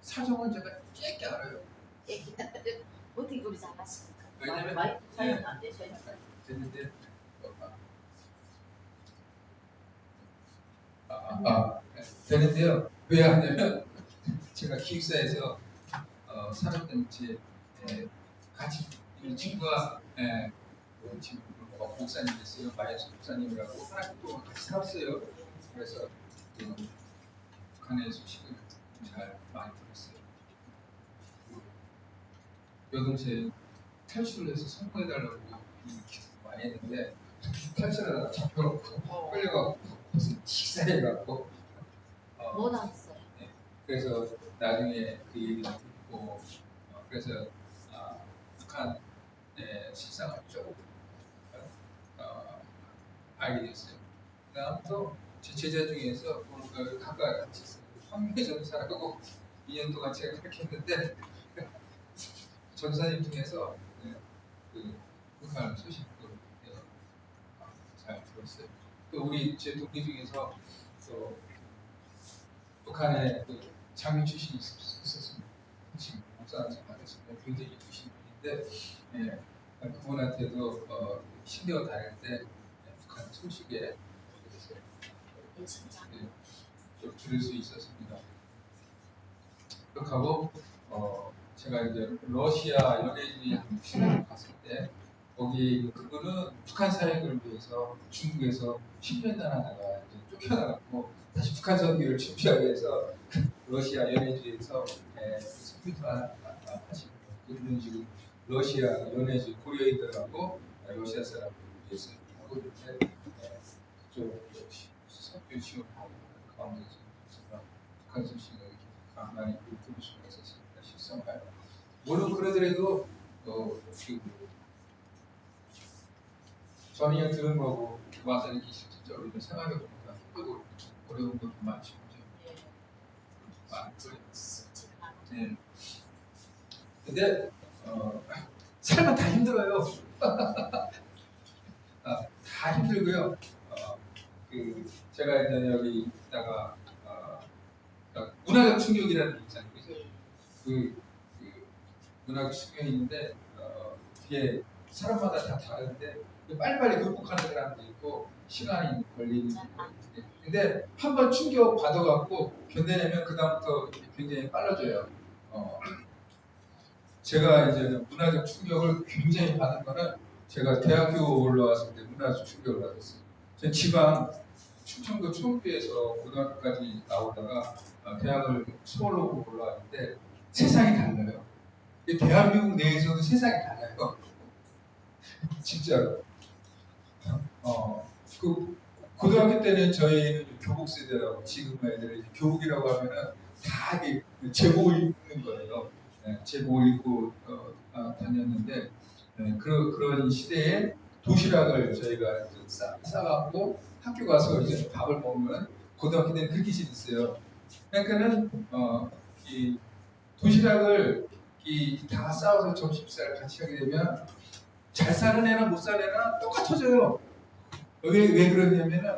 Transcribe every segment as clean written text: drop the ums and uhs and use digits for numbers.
사정은 제가 쬐게 알아요. 어떻게 그리 잘하십니까? 왜냐면 마이크 사용 안 되셔요? 됐는데 되는데요. 왜 하냐면 제가 기숙사에서 살았던 제 같이 있는 친구가 지금 목사님 됐어요. 마야스 목사님이라고 하나님 동안 같이 살았어요. 그래서 북한의 소식을 잘 많이 들었어요. 여동생 탈출을 해서 성공해달라고 기도 많이 했는데 탈출하다가 잡혀놓고 끌려가고 무슨 식사해갖고 뭐 나왔어요? 그래서 나중에 그 얘기를 듣고 그래서 북한의 실상을 조금 알게 됐어요. 그다음 또 제 제자 중에서 가까이 같이 있어요. 황미 전사라고 2년 동안 제가 그렇게 했는데 전사님 중에서 그 북한 소식도 잘 들었어요. 또 우리 제 동기 중에서 또 북한에 장교 출신이 있었습니다. 지금 목사한테 받았습니다. 굉장히 좋으신 분인데 그분한테도 신대원 다닐 때 북한 소식에 대해서 좀 들을 수 있었습니다. 그렇고 제가 이제 러시아 연예인이 한국에 갔을 때 거기 그분은 북한 사역을 위해서 중국에서 10년 나라다가 쫓겨나갔고 다시 북한 선교를 준비하기 위해서 러시아 연해주에서 선교사 하시고 그런 식으로 러시아 연해주 고려인들하고 러시아 사람들 위해서 하고 있는데 좀 선교 지원하고 가운데서 북한 소식을 이렇게 많이 들을 수가 있었습니다. 실성가요. 물론 그러더라도 저는 그냥 들은 거고 와서 이렇게 실질적으로 우리는 생각해 보니까 또 어려운 것도 많죠. 많죠. 네. 근데 삶은 다 힘들어요. 다 힘들고요. 제가 이제 여기 있다가 그러니까 문화적 충격이라는 게 있잖아요. 그 문화적 충격이 있는데 뒤에 사람마다 다 다른데 빨리빨리 극복하는 사람도 있고 시간이 걸리는 사람도 있는데 근데 한번 충격 받아갖고 견뎌내면 그 다음부터 굉장히 빨라져요. 제가 이제 문화적 충격을 굉장히 받은 거는 제가 대학교 올라왔을 때 문화적 충격을 받았어요. 제 지방 충청도 청주에서 고등학교까지 나오다가 대학을 서울로 올라왔는데 세상이 달라요. 대한민국 내에서도 세상이 달라요. 진짜로. 그 고등학교 때는 저희는 교복 세대라고 지금 애들이 교복이라고 하면은 다 이게 제복을 입는 거예요. 제복을 입고 다녔는데 그런 시대에 도시락을 저희가 싸갖고 학교 가서 이제 밥을 먹으면 고등학교 때는 그렇게 지냈어요. 그러니까는 이 도시락을 다 싸워서 점심 식사를 같이 하게 되면 잘 사는 애나 못 사는 애나 똑같아져요. 왜 그러냐면은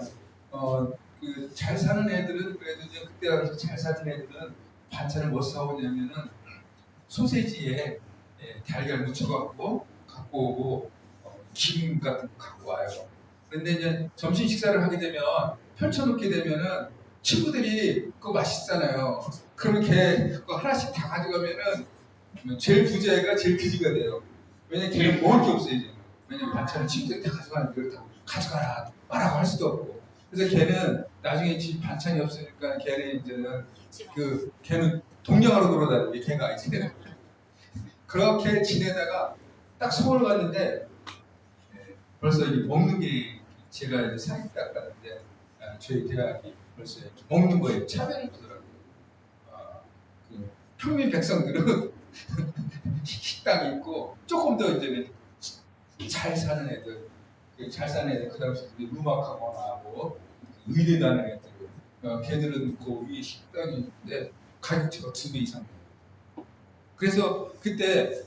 잘 사는 애들은 그래도 이제 그때 당시 잘 사는 애들은 반찬을 뭐 사오냐면은 소세지에 달걀 묻혀갖고 갖고 오고 김 같은 거 갖고 와요. 그런데 이제 점심 식사를 하게 되면 펼쳐놓게 되면은 친구들이 그거 맛있잖아요. 그렇게 그거 하나씩 다 가져가면은 제일 부자애가 제일 귀지가 돼요. 왜냐면 걔는 먹을 게 없어요 이제. 왜냐면 반찬을 친구들이 다 가져가는데 그걸 다 가져가라 말하고 할 수도 없고. 그래서 걔는 나중에 집 반찬이 없으니까 걔는 이제는 걔는 동양으로 돌아다니는 걔가 이제 그렇게 지내다가 딱 서울 갔는데 벌써 이제 먹는 게 제가 이제 사기딱 갔는데 저희 대학이 벌써 먹는 거에 차별을 두더라고요. 평민 백성들은 식당이 있고 조금 더 이제는 잘 사는 애들 그 당시 음악하거나 뭐 의대 다는 애들 걔들은 그 위에 식당이 있는데 가격대가 2배 이상. 그래서 그때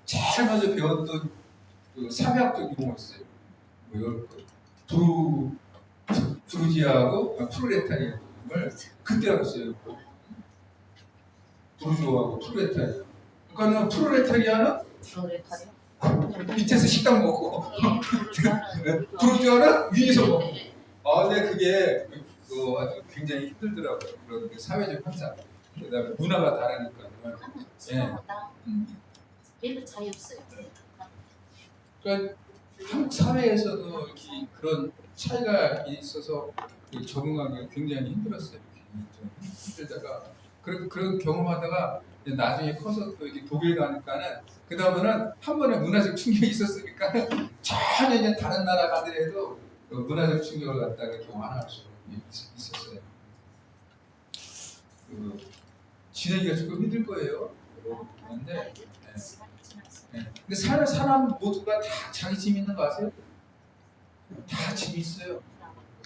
제일 먼저 배웠던 그 사회학적 용어였어요. 부르지아하고 프롤레타리아즘을 그때 알았어요. 부르주아하고 프롤레타리아. 그러니까는 프롤레타리아는 프로레타리아. 밑에서 식당 먹고 예, 부르주아는 위에서 먹고. 근데 그게 아주 굉장히 힘들더라고요. 그런 그 사회적 현상. 그다음에 문화가 다르니까. 하는 지방마다 음. 별로 차이 없어요. 그러니까 한국 사회에서도 이렇게 그런 차이가 있어서 그 적응하기 굉장히 힘들었어요. 좀 힘들다가 그런 경험하다가 이제 나중에 커서 또 이렇게 독일 가니까는 그 다음에는 한 번에 문화적 충격이 있었으니까 전혀 이제 다른 나라 가더라도 그 문화적 충격을 갖다가 좀 완화할 수 있었어요. 그 지내기가 조금 힘들 거예요. 그런데 시간이 지났어요. 근데 사람 모두가 다 자기 짐 있는 거 아세요? 다 짐이 있어요.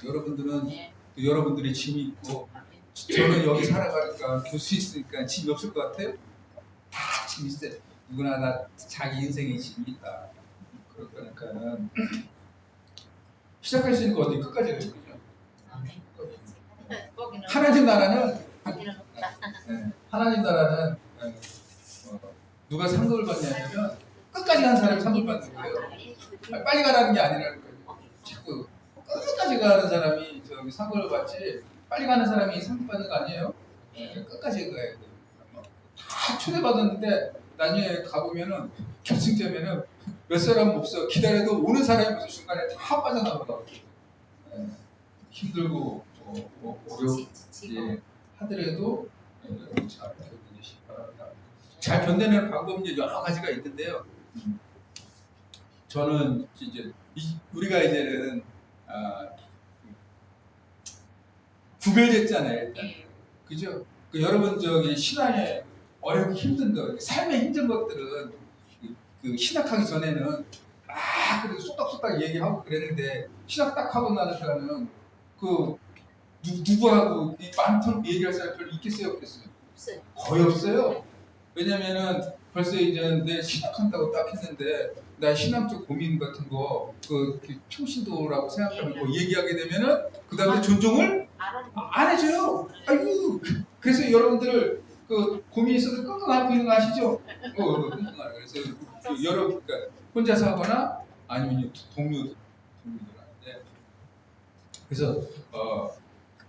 여러분들은 네. 또 여러분들이 짐이 있고 저는 여기 살아가니까 교수 있으니까 짐이 없을 것 같아요? 다 짐이 있어요. 누구나 다 자기 인생에 짐이 있다. 그러니까는 시작할 수 있는 거 어디 끝까지 가죠. 거기는 하나님 나라는 거기는 없다. 하나님 나라는 누가 상급을 받냐면 끝까지 간 사람이 상급 받는 거예요. 빨리 가라는 게 아니라는 거예요. 자꾸 끝까지 가는 사람이 저기 상급을 받지 빨리 가는 사람이 상급 받는 거 아니에요? 끝까지 가야 돼요. 다 초대받았는데 나중에 가보면은 결승점에는 몇 사람 없어. 기다려도 오는 사람이 무슨 순간에 다 빠져나오더라고요. 힘들고 어렵게 하더라도 여러분 잘 견디시기 바랍니다. 잘 견디는 방법이 여러 가지가 있는데요. 저는 이제 우리가 이제는 구별됐잖아요. 일단. 그죠? 여러분 저기 신앙에 어렵고 힘든 거, 삶에 힘든 것들은 그 신학하기 전에는 그래도 쏙닥쏙닥 얘기하고 그랬는데 신학 딱 하고 나니까는 그 누구하고 이 많던 얘기할 사람 별로 있겠어요, 없겠어요? 없어요. 거의 없어요. 왜냐면은 벌써 이제 내 신학한다고 딱 했는데 나 신앙적 고민 같은 그 평신도라고 생각하면 뭐 얘기하게 되면은 그 다음에 존중을 안 해줘요. 아이고 그래서 여러분들 그 고민 있어도 끙끙 앓고 있는 거 아시죠? 끙끙 앓아. 그래서 그러니까 혼자서 하거나 아니면 동료들한테 그래서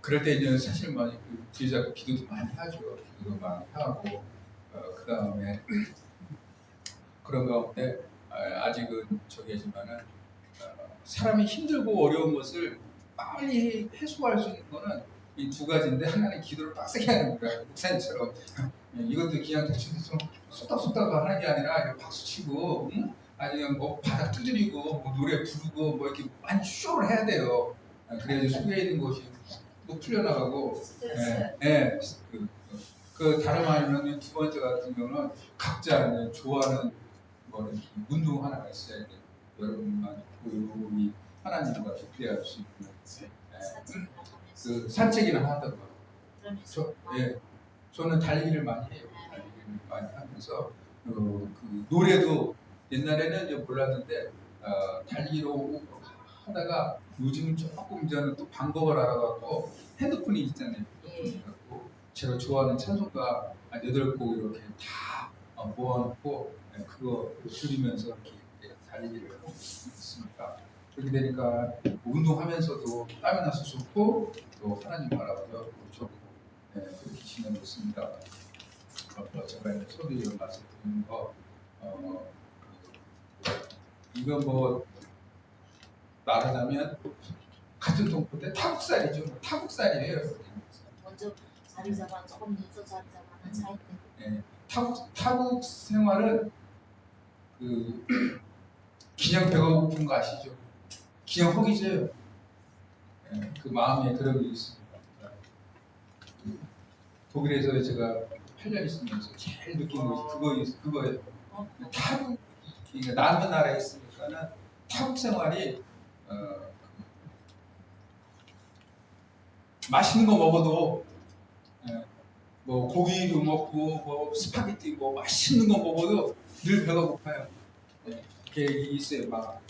그럴 때 이제 사실 많이 부여잡고 기도도 많이 하죠. 기도도 많이 하고 그 다음에 그런 가운데 아직은 저기지만은 사람이 힘들고 어려운 것을 빨리 해소할 수 있는 거는 이 두 가지인데 하나는 기도를 빡세게 하는 거야. 목사님처럼 이것도 그냥 대충 쏙닥쏙닥 하는 게 아니라 이렇게 박수 치고 아니면 뭐 바닥 두드리고 뭐 노래 부르고 뭐 이렇게 많이 쇼를 해야 돼요. 그래야지 속에 있는 것이 또 풀려나가고 그 다름 아니면 두 번째 같은 경우는 각자 좋아하는 거는 운동 하나가 있어야 돼요. 여러분만 조용히 하나님과 교제할 수 있는 그 산책이나 하던 거. 저는 달리기를 많이 해요. 달리기를 많이 하면서 그 노래도 옛날에는 이제 몰랐는데 달리기로 하다가 요즘은 조금 저는 또 방법을 알아갖고 핸드폰이 있잖아요. 핸드폰이 제가 좋아하는 찬송가 8곡 이렇게 다 모아놓고 그거 들으면서 이렇게 달리기를 하고 있습니다. 그렇게 되니까 운동하면서도 땀이 나서 좋고 또 하나님 바라보며 좋고 그렇게 지내고 있습니다. 제가 소리를 말씀드리는 거 이거 뭐 말하자면 같은 동포인데 타국살이죠. 타국살이에요. 먼저 자리 잡아 조금 늦어 자리 잡아는 차이 때문에. 타국 생활은 그냥 배가 고픈 거 아시죠? 그냥 허기져요. 그 마음에 그런 게 있습니다. 독일에서 제가 8년 있으면서 제일 느낀 것이 그거예요. 타국, 그러니까 남은 나라에 있으니까는 타국 생활이 맛있는 거 먹어도 뭐 고기도 먹고 뭐 스파게티 뭐 맛있는 거 먹어도 늘 배가 고파요. 그게 있어요. 막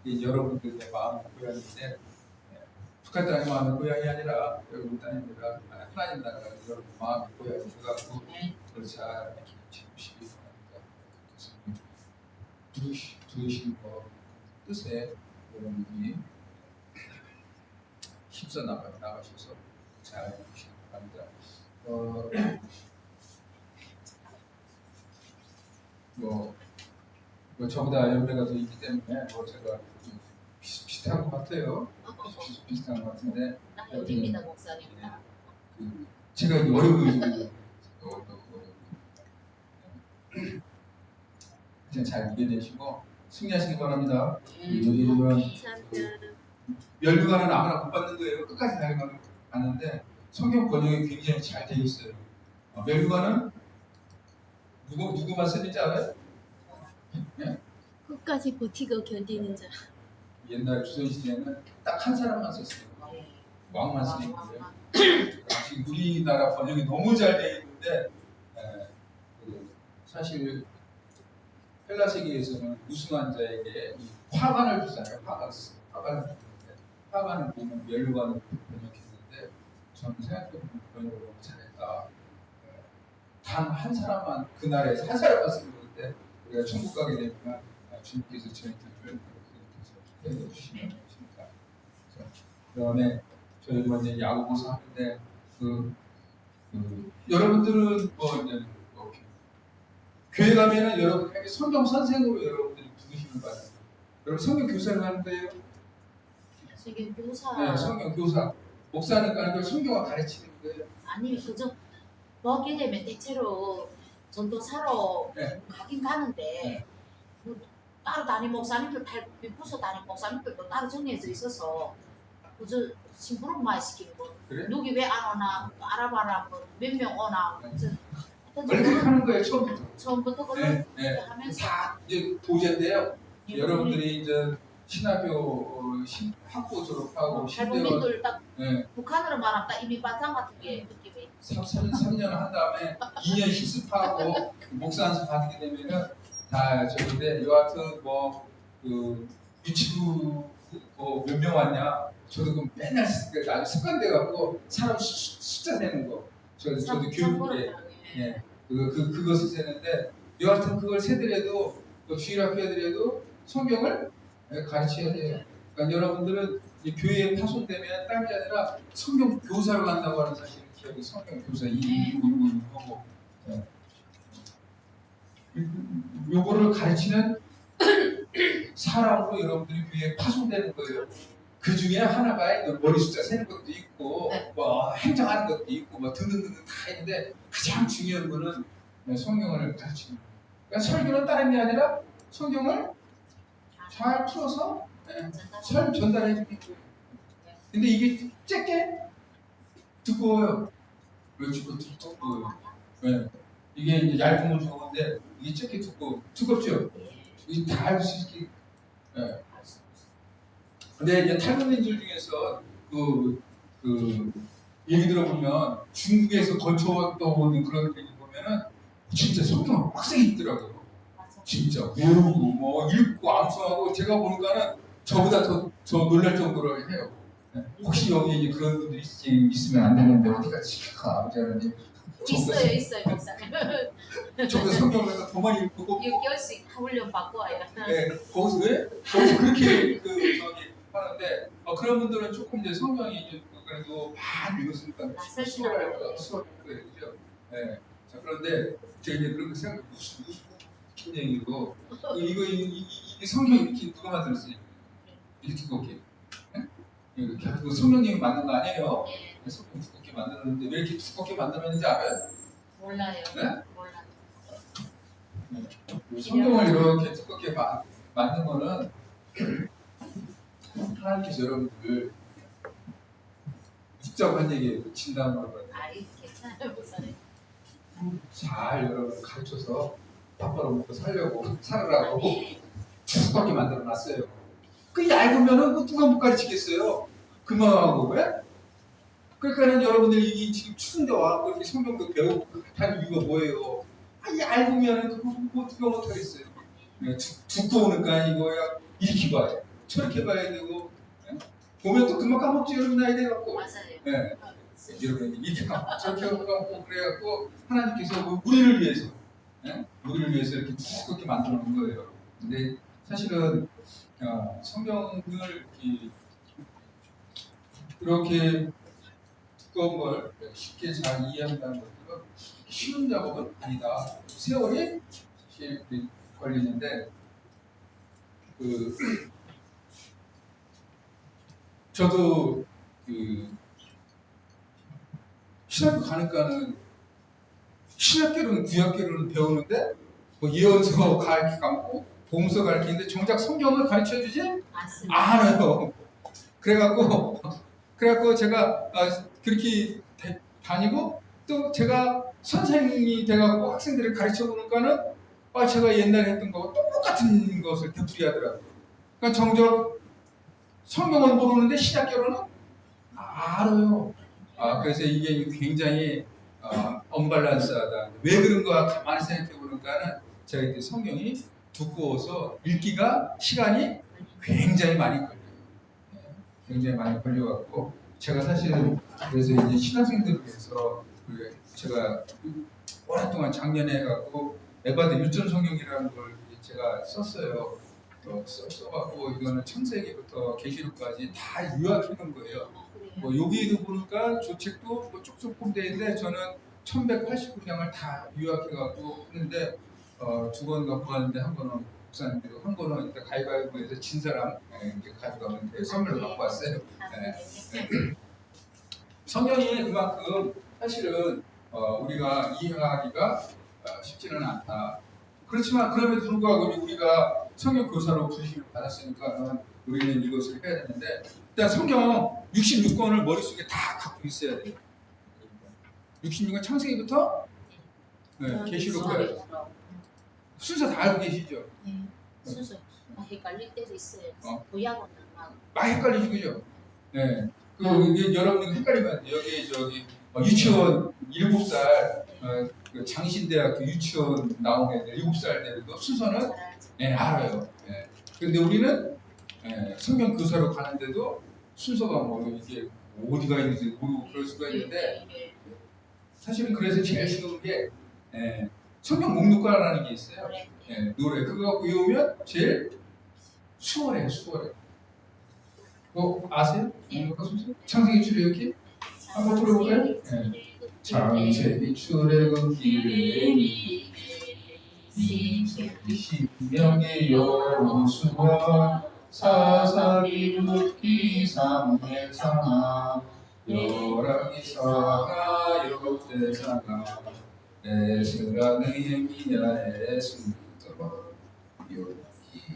여러분들의 마음을 보였는데 북한 땅이 마음의 고향이 아니라 여러분 땅이 아니라 하나님 나라가 여러분 마음의 고향이 돼가지고 그걸 잘 지키시기 바랍니다. 들으신 거 뜻에 여러분들이 힘써 나가셔서 잘 해주시기 바랍니다. 뭐 저보다 연배가 더 있기 때문에 뭐 제가 비슷한 것 같아요. 비슷한 것 같은데 어디입니다, 목사님? 제가 어려운 그냥 잘 이겨내시고 승리하시기 바랍니다. 멸류관은 아무나 못 받는 거예요. 끝까지 가는데 성경 번역이 굉장히 잘 되어 있어요. 멸류관은 누구만 쓰는지 알아요? 네? 끝까지 버티고 견디는 자. 옛날 조선시대에는 딱 한 사람만 썼어요. 왕만 쓰니까. 지금 우리나라 번역이 너무 잘 되어 있는데 사실 헬라 세계에서는 우승한 자에게 이 화관을 주잖아요. 화관을 주는데 화관을 보면 멸관을 번역했는데 저는 생각해보면 번역을 너무 잘했다. 단 한 사람만 그 나라에서 한 사람만 쓰는 건데 우리가 천국 가게 되면 주님께서 저희들을 그렇게 해서 주시면 됩니다. 그다음에 저희 이제 야구보사 하는데 여러분들은 교회 가면은 여러분에게 성경 선생으로 여러분들이 부르심을 받아요. 여러분 성경 교사를 하는 거예요. 성경 교사. 네, 성경 교사. 목사는 가는 성경을 가르치는 거예요. 아니 그저 먹게 되면 대체로 전도사로 네. 가긴 가는데 네. 뭐 따로 담임 목사님들 부서 담임 목사님들도 따로 정해져 있어서 그저 심부름만 시키는 거. 그래? 누구 왜 안 오나 알아봐라 몇 명 오나. 원래 그렇게 하는 거예요 처음부터. 처음부터 그걸 네. 하면서 다 이제 도제인데요. 여러분들이 이제 신학교 학부 졸업하고 할머니들 딱 네. 북한으로 말하면 딱 이미 반장 같은 게 느낌이 3년 한 다음에 2년 실습하고 목사 안수 받게 되면은 다 저기인데 여하튼 그 유치부 몇 명 왔냐 저도 그 맨날 아주 습관돼 갖고 사람 숫자 세는 거 저도 교육에 예 그것을 세는데 여하튼 그걸 세더라도 주일학교 애들에도 성경을 가르쳐야 돼요. 그러니까 여러분들은 교회에 파손되면 딴 게 아니라 성경 교사로 간다고 하는 사실을 기억이 성경 교사 이거고 요거를 가르치는 사람으로 여러분들이 교회에 파손되는 거예요. 그 중에 하나가 머리 숫자 세는 것도 있고 뭐 행정하는 것도 있고 뭐 등등등등 다 있는데 가장 중요한 거는 성경을 가르치는 거예요. 그러니까 설교는 다른 게 아니라 성경을 잘 풀어서 잘 전달해 주는 거예요. 근데 이게 짧게 두꺼워요. 왜 두꺼워요? 네. 이게 이제 얇으면 좋은데 이게 짧게 두껍죠? 이게 다 알 수 있게. 네. 근데 이제 탈북민들 중에서 그 얘기 들어보면 중국에서 거쳐왔던 그런 얘기 보면은 진짜 성경 빡세게 읽더라고요. 진짜 외우고 뭐 읽고 암송하고 제가 보니까는 저보다 더 놀랄 정도로 해요. 네. 혹시 여기 이제 그런 분들이 있으면 안 되는데 어디가 지가 아버지 있어요 목사님. 저도 성경을 더 많이 읽고 6개월씩 훈련 받고 와요. 네, 거기서 그렇게 저기 하는데 그런 분들은 조금 이제 성경이 이제 그래도 많이 읽었으니까 수월할 거예요, 그죠? 네. 자 그런데 제가 이제 그렇게 생각 무슨 얘기고 이게 성경 이렇게 누가 만들었어요? 이렇게 두껍게. 이렇게 성령님이 만든 거 아니에요? 성경 두껍게 만들었는데 왜 이렇게 두껍게 만들었는지 알아요? 몰라요. 네? 몰라요. 성경을 이렇게 두껍게 만든 거는 하나님께서 여러분들 묵자고 얘기예요. 진단으로 괜찮아요 목사님. 잘 여러분 가르쳐서 밥 벌어먹고 살으라고 두껍게 만들어놨어요. 그 얇으면은 누가 못 가르치겠어요. 그만하고 왜? 그러니까는 여러분들이 이 지금 추운데 와서 이렇게 성경도 배우고 하는 이유가 뭐예요? 얇으면은 그거 누가 못 하겠어요. 두꺼우니까 이거야 이렇게 봐요. 저렇게 봐야 되고 보면 또 금방 까먹지 이런 나이 돼갖고 맞아요. 네. 여러분 이렇게 까먹고 저렇게 까먹고 그래갖고 하나님께서 우리를 위해서 우리를 위해서 이렇게 두껍게 만들어 놓은 거예요. 근데 사실은 성경을 이렇게 두꺼운 걸 쉽게 잘 이해한다는 것들은 쉬운 작업은 아니다. 세월이 사실 걸리는데 저도 신학교 가니까는 신학교로는 구약교로는 배우는데 뭐 예언서 가르치고 복음서 가르치는데 정작 성경을 가르쳐 주지 맞습니다. 않아요. 그래갖고 제가 그렇게 다니고 또 제가 선생님이 돼갖고 학생들을 가르쳐 보니까는 제가 옛날에 했던 거하고 똑같은 것을 되풀이하더라고요. 그러니까 정작 성경은 모르는데 신학교로는 알아요. 그래서 이게 굉장히 언밸런스하다. 왜 그런가 가만히 생각해 보니까는 제가 이때 성경이 두꺼워서 읽기가 시간이 굉장히 많이 걸려요. 굉장히 많이 걸려갖고 제가 사실은 그래서 이제 신학생들을 위해서 제가 오랫동안 작년에 해갖고 에바드 유전 성경이라는 걸 제가 썼어요. 써갖고 이거는 창세기부터 계시록까지 다 요약해놓은 거예요. 뭐 여기도 보니까 조책도 뭐 쭉쭉 폼되는데 저는 1189장을 다 요약해갖고 했는데 두 권 갖고 왔는데 한 권은 목사님들이 한 권은 일단 가위바위보에서 진 사람 이렇게 가져가면 돼요. 선물로 갖고 왔어요. 성경이 그만큼 사실은 우리가 이해하기가 쉽지는 않다. 그렇지만 그럼에도 불구하고 우리가 성경 교사로 부르심을 받았으니까 우리는 이것을 해야 되는데 일단 성경 66권을 머릿속에 다 갖고 있어야 돼요. 66권 창세기부터 계시록까지 순서 다 알고 계시죠? 순서 헷갈릴 때도 있어요. 구약은 막 헷갈리죠, 그죠? 네. 이게 여러분 헷갈리면 여기 유치원 7살 그 장신대학교 유치원 나온 애들 7살 애들도 순서는 알아요. 그런데 우리는 성경 교사로 가는데도 순서가 뭐 이게 어디가 있는지 모르고 그럴 수가 있는데 사실은 그래서 제일 쉬운 게 성경 목록가라는 게 있어요. 노래 그거 갖고 외우면 제일 수월해요. 그거 아세요? 창세기 출애굽기 한번 들어볼까요? 창세기 출애굽기 신명기 여호수아 사사기 룻기 사무엘상하 열왕기상하 역대상하 에스라 느헤미야 에스더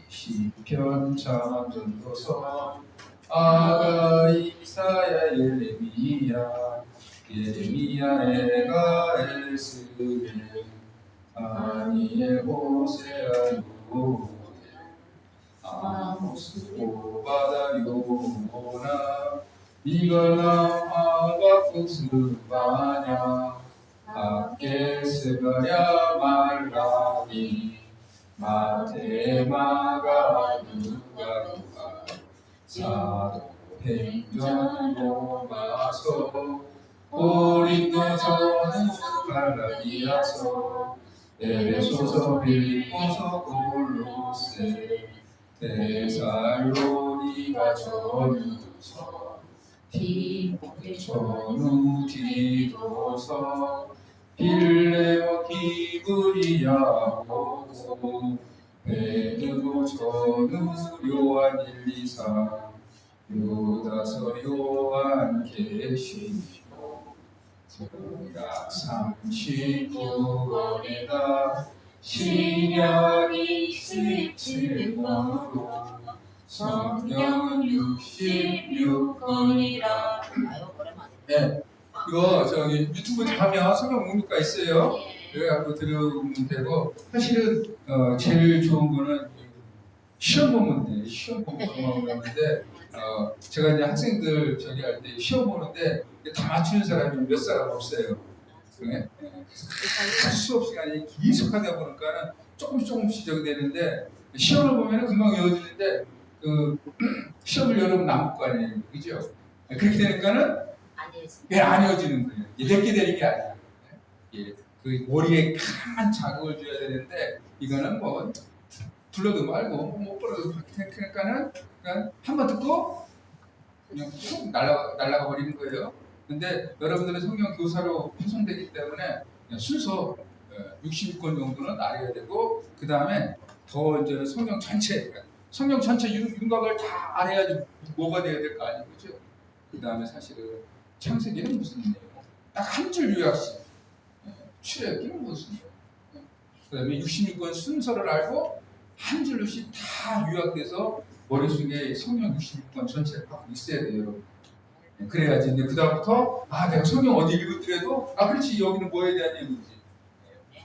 시편 잠언도서 아가 이사야 예레미야 에가 에스겔 다니엘 호세아 요엘 아모스 오바다 요나 미가나 하박국 스바냐 학개 스가랴 말라기 마테마가 누가 사도행전 로마서 고린도 전후 갈라디아서 에베소서 빌립보서 골로새 데살로니가 전후서 전후 디도서 빌레오 기브리야 호소 베드로 전후 요한 1, 2, 3 유다서 요한 계시록 구약 39권이다 신약 27권으로 성경은 66권이라. 이거 저기 유튜브 가면 성경 목록가 있어요. 그래갖고 들으면 되고 사실은 제일 좋은 거는 시험 본문인데 시험 본문만 보는데 제가 이제 학생들 저기 할 때 시험 보는데 다 맞추는 사람이 몇 사람 없어요. 그래서 수업 시간이 계속 하다 보니까는 조금씩 저기 되는데 시험을 보면 금방 외워지는데 그 시험을 여러분 남을 거 아니에요, 그죠? 그렇게 되니까는 아니지. 안 헤어지는 거예요. 내게 되는 게 아니에요. 예, 그 머리에 강한 자극을 줘야 되는데 이거는 뭐 불러도 말고 못 불러도 그러니까는 그냥 한 번 듣고 그냥 훅 날아가 버리는 거예요. 근데 여러분들은 성경 교사로 편성되기 때문에 그냥 순서 60권 정도는 알아야 되고 그 다음에 더 이제 성경 전체 윤곽을 다 알아야지 뭐가 돼야 될 거 아니에요, 그죠? 그 다음에 사실은 창세기는 무슨 내용? 딱 한 줄 요약식. 출애굽기는 무슨 내용? 그 다음에 66권 순서를 알고 한 줄씩 다 요약돼서 머릿속에 성경 66권 전체를 갖고 있어야 돼요, 여러분. 그래야지 이제 그 다음부터 내가 성경 어디 읽었더라도 그렇지 여기는 뭐에 대한 얘기지.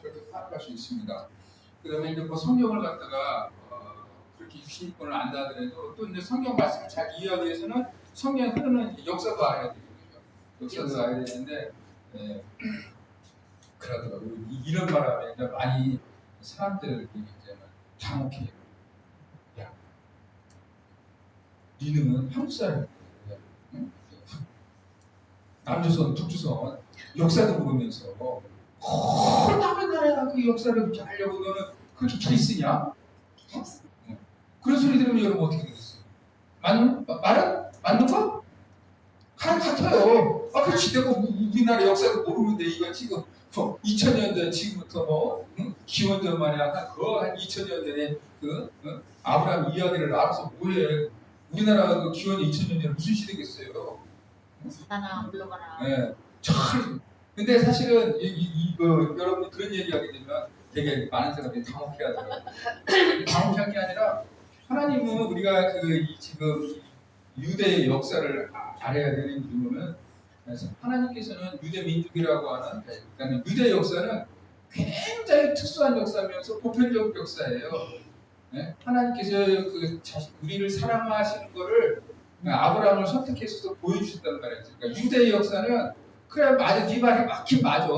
그렇게 파악할 수 있습니다. 그 다음에 이제 뭐 성경을 갖다가 그렇게 66권을 안다 하더라도 또 이제 성경 말씀을 잘 이해하기 위해서는 성경에 흐르는 역사도 알아야 되거든요. 역사도 알아야 되는데 그러더라고요. 이런 바람에 이제 많이 사람들이 이제 당혹해요. 야, 니는 한국 사람이야. 응? 남조선, 북조선 역사도 모르면서 남의 나라 그 역사를 이렇게 하려고 너는 그렇게 잘 쓰냐? 그런 소리 들으면 여러분 어떻게 되겠어요? 맞는 거? 같아요. 그렇지. 내가 우리나라 역사를 모르는데 이거 지금 2000년 전 지금부터 기원전 마냥 한 2000년 전에 아브라함 이야기를 알아서 뭐해? 우리나라 그 기원 2000년 전에 무슨 시대겠어요? 사단아 물러가라. 네, 참. 근데 사실은 이거 여러분이 그런 얘기하게 되면 되게 많은 사람들이 당혹해하더라고요. 당혹한 게 아니라 하나님은 우리가 지금 유대의 역사를 알아야 되는 이유는 그래서 하나님께서는 유대 민족이라고 하는 그러니까 유대 역사는 굉장히 특수한 역사면서 보편적 역사예요. 네? 하나님께서 우리를 사랑하시는 거를 아브라함을 선택해서 보여주셨단 말이에요. 그러니까 유대의 역사는 그래 맞아, 네 말이 맞긴 맞아.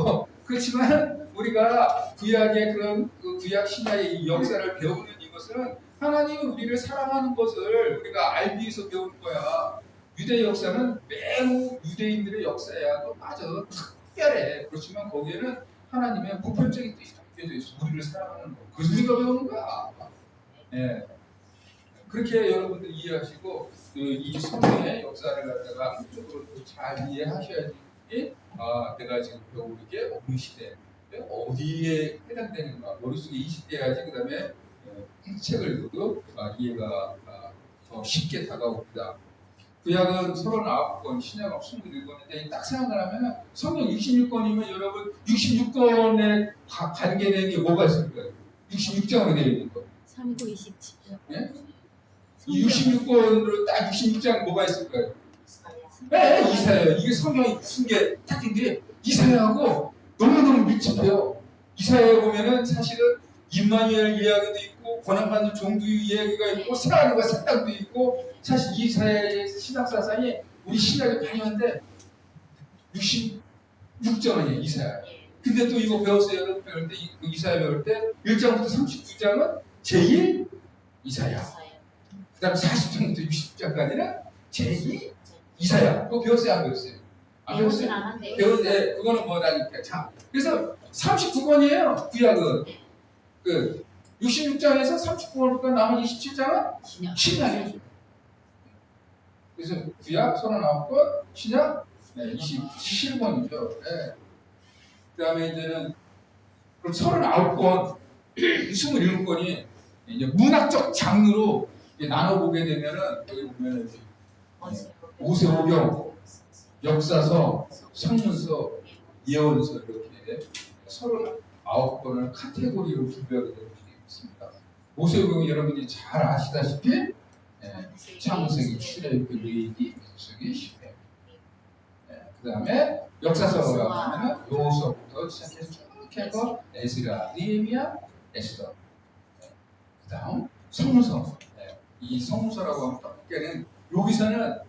그렇지만 우리가 구약의 그런 구약 신약의 역사를 배우는 이것은 하나님이 우리를 사랑하는 것을 우리가 알기 위해서 배우는 거야. 유대 역사는 매우 유대인들의 역사야. 또 맞아, 특별해. 그렇지만 거기에는 하나님의 보편적인 뜻이 담겨져 있어. 우리를 사랑하는 거. 그래서 우리가 배우는 거야. 예. 그렇게 여러분들 이해하시고 이 성경의 역사를 갖다가 한쪽으로 잘 이해하셔야지. 내가 지금 배우는 게 어느 시대, 어디에 해당되는가 머릿속에 인식돼야지 그 다음에 책을 읽어도 이해가 더 쉽게 다가옵니다. 구약은 39권, 신약은 27권인데 딱 생각을 하면 성경 66권이면 여러분 66권에 관계되는 게 뭐가 있을까요? 66장으로 되어 있는 거. 39, 27. 네? 이 66권으로 딱 66장 뭐가 있을까요? 이사야. 이게 성경이 무슨 게 딱인데 이사야하고 너무너무 밀접해요. 이사야에 보면은 사실은 임마누엘 이야기도 있고 고난받는 종도 이야기가 있고 사랑과 사랑도 있고 사실 이사야의 신학사상이 우리 신약의 반영인데 66장이에요. 이사야. 근데 또 이거 배웠어요. 여러분 배울 때 이사야 배울 때 1장부터 39장은 제1 이사야. 그 다음 40장부터 60장까지는 제2 이사야. 그거 배웠어요? 안 배웠어요? 안 배웠어요? 배웠는데 그거는 뭐라니까 참. 그래서 39권이에요. 구약은. 66장에서 39권부터 나머지 27장은 신약이에요. 그래서 구약 39권, 신약 27권이죠. 네. 그 다음에 이제는 그럼 39권, 27권이 이제 문학적 장르로 나눠보게 되면은 여기 보면은 모세오경, 역사서, 성문서, 예언서 이렇게 39권을 카테고리로 분류하게 되어 있습니다. 모세오경이 여러분이 잘 아시다시피 창세기, 출애굽기, 레위기, 민수기, 시편. 그 다음에 역사서로 가면은 요서부터 시작해서 쭉 해서 에스라, 느헤미야, 에스더. 그 다음 성문서. 이 성문서라고 하면 떡게는 여기서는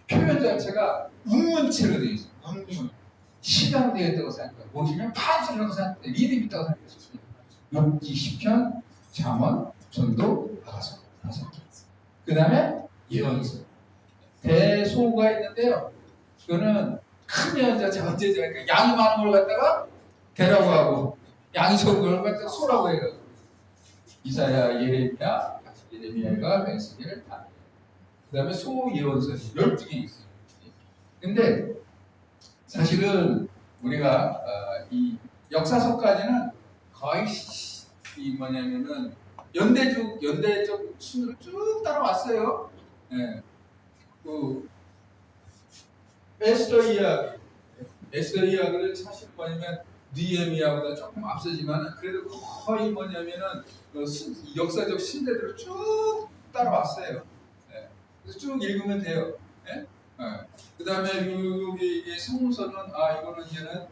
표현 자체가 운문체로 되어 있어요. 운문. 시가 되어 있다고 생각해요. 보시면 판소리라고 생각해요. 리듬이 있다고 생각해요. 욥기, 시편, 잠언, 전도, 아가서. 5개. 그 다음에 예언서. 대소가 있는데요. 그거는 큰 예언자 전제자, 그러니까 양이 많은 걸 갖다가 대라고 하고 양이 적은 걸 갖다가 소라고 해요. 이사야, 예레미야가 에스겔, 다니엘. 그 다음에 소 예언서 12개 있어요. 근데 사실은 우리가 이 역사서까지는 거의 이 뭐냐면은 연대적 순으로 쭉 따라왔어요. 예. 그 에스더 이야기를 사실 뭐냐면 느헤미야보다 조금 앞서지만 그래도 거의 뭐냐면은 역사적 신대대로 쭉 따라왔어요. 예. 그래서 쭉 읽으면 돼요. 예? 그 다음에 여기 이게 성문서는 이거는 이제는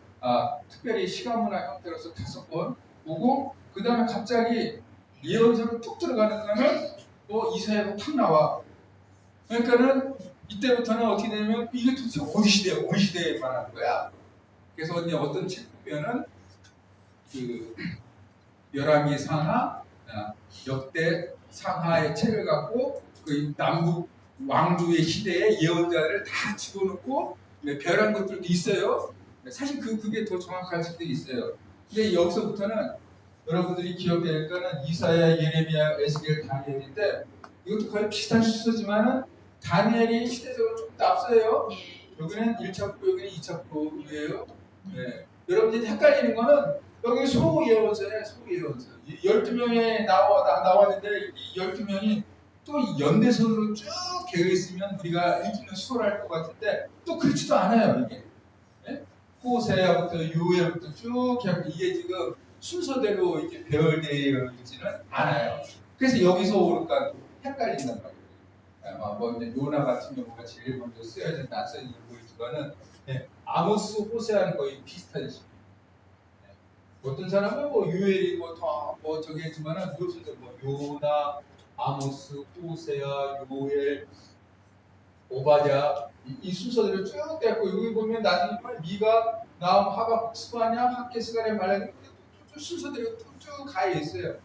특별히 시간문화 형태로서 5번 보고 그 다음에 갑자기 예언서로 툭 들어가는 거는 이사야가 탁 나와. 그러니까는 이때부터는 어떻게 되냐면 이게 도대체 어느 시대에 말하는 거야. 그래서 이제 어떤 책 보면은 그 열왕기 상하, 역대 상하의 책을 갖고 그 남북 왕조의 시대의 예언자를 다 집어넣고 별한 것들도 있어요. 사실 그게 더 정확할 수도 있어요. 근데 여기서부터는 여러분들이 기억해야 될 거는 이사야, 예레미야, 에스겔, 다니엘인데 이것도 거의 비슷한 순서지만은 다니엘이 시대적으로 조금 더 앞서요. 여기는 1차 부, 여기는 2차 부예요. 네. 여러분들이 헷갈리는 거는 여기 소예언서예요. 소예언서. 12명이 나왔는데 이 12명이 또 연대선으로 쭉 되어 있으면 우리가 읽기는 수월할 것 같은데 또 그렇지도 않아요. 이게. 네? 호세아부터 요엘부터 쭉 해서 이게 지금 순서대로 이렇게 배열되어 있지는 않아요. 그래서 여기서 오니까 헷갈린단 말이에요. 뭐 이제 요나 같은 경우가 제일 먼저 쓰여진 낯선 인물이지만은 아모스, 호세아는 거의 비슷하지. 어떤 사람은 뭐 요엘이고 뭐 저기 했지만은 무엇이든 뭐 요나, 아모스, 호세아, 요엘, 오바댜 이 순서대로 쭉 됐고 여기 보면 나중에 미가, 나움, 하박국, 스바냐, 학개스가랴, 말라기 순서대로 쭉 가 있어요.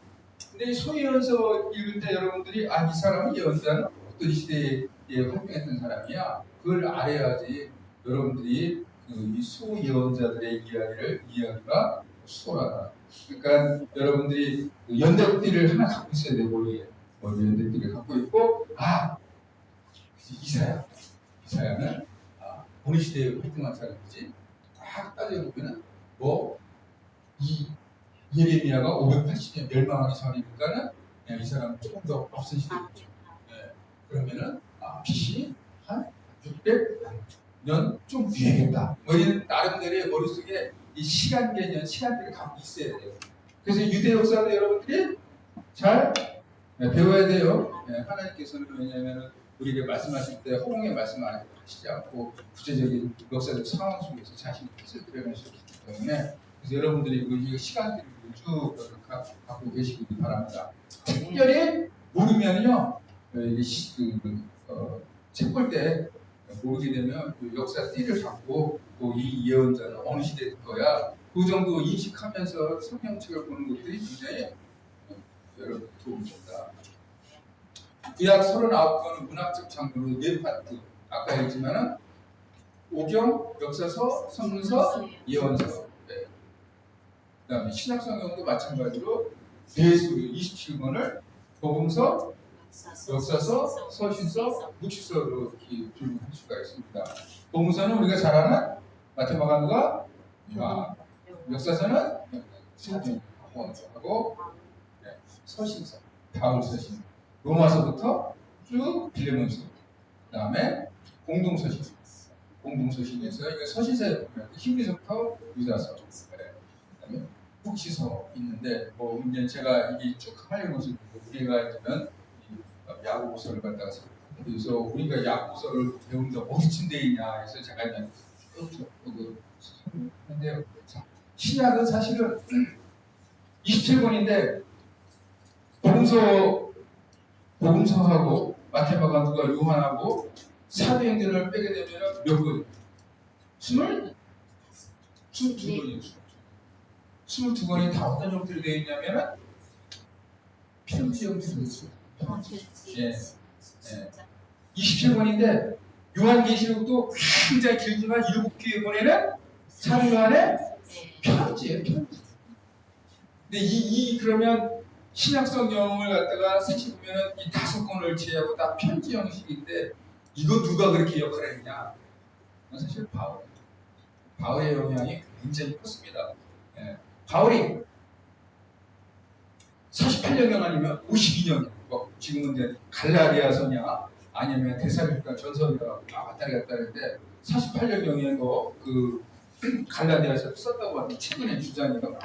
근데 소예언서 읽을 때 여러분들이 이 사람은 예언자는 어떤 시대에 활동했던 사람이야. 그걸 알아야지 여러분들이 이 소예언자들의 이야기가 수월하다. 그러니까 여러분들이 연대띠를 하나 갖고 있어야 돼. 머리에 연대띠를 갖고 있고 이사야는 어느 시대에 활동한 사람이지? 딱 따져보면은 이 예레미야가 580년 멸망하기 전이니까는 이 사람은 조금 더 앞선 시대죠. 그러면은 BC 한 600년 좀 뒤에겠다. 이런 나름대로의 머릿속에 이 시간 개념, 시간들을 갖고 있어야 돼요. 그래서 유대 역사도 여러분들이 잘 배워야 돼요. 하나님께서는 왜냐하면 우리에게 말씀하실 때 허공의 말씀 안 하시지 않고 구체적인 역사적 상황 속에서 자신의 뜻을 드러내셨기 때문에 그래서 여러분들이 이 시간들을 쭉 갖고 계시기 바랍니다. 특별히 모르면요, 책 볼 때 모르게 되면 역사 띠를 잡고 또 이 예언자는 어느 시대일 거야 그 정도 인식하면서 성경책을 보는 것들이 굉장히 여러분 도움이 된다. 구약 39권은 문학적 장르로 4파트 아까 했지만은 오경, 역사서, 성문서, 예언서. 그다음에 신약 성경도 마찬가지로 대수 27권을 복음서, 역사서, 서신서, 묵시서로 이렇게 분류할 수가 있습니다. 복음서는 우리가 잘 아는 마태마가, 누가, 요한. 역사서는 신약하고 서신서, 바울 서신, 로마서부터 쭉 빌레몬서. 그다음에 공동서신에서 이거 서신서에 보면 히브리서부터 유다서. 그다음에 묵시서 있는데 이제 제가 이게 쭉 하려고 우리가 이제는 야고보서를 갖다가 그래서 우리가 야고보서를 배운다 어디쯤 돼 있냐 해서 제가 이제 쭉 하는데요. 신약은 사실은 27권인데 복음서하고 마태마가, 누가, 요한하고 사도행전을 빼게 되면 몇 권? 22권이에요. 22권이 다 어떤 형태로 되어 있냐면 편지 형태로 있어요. 예. 27권인데 요한계시록도 굉장히 길지만 7교회 보내는 사도간의 편지예요, 편지. 근데 그러면 신약성경을 갖다가 사실 보면은 이 5권을 제외하고 다 편지 형식인데 이거 누가 그렇게 역할을 했냐? 사실 바울의 영향이 굉장히 컸습니다. 예. 바울이 48년경 아니면 52년, 뭐 지금은 이제 갈라디아서냐 아니면 데살로니가 전서냐 왔다리 갔다 하는데 48년경에도 그 갈라디아서 썼다고 하는데 최근에 주장이가 막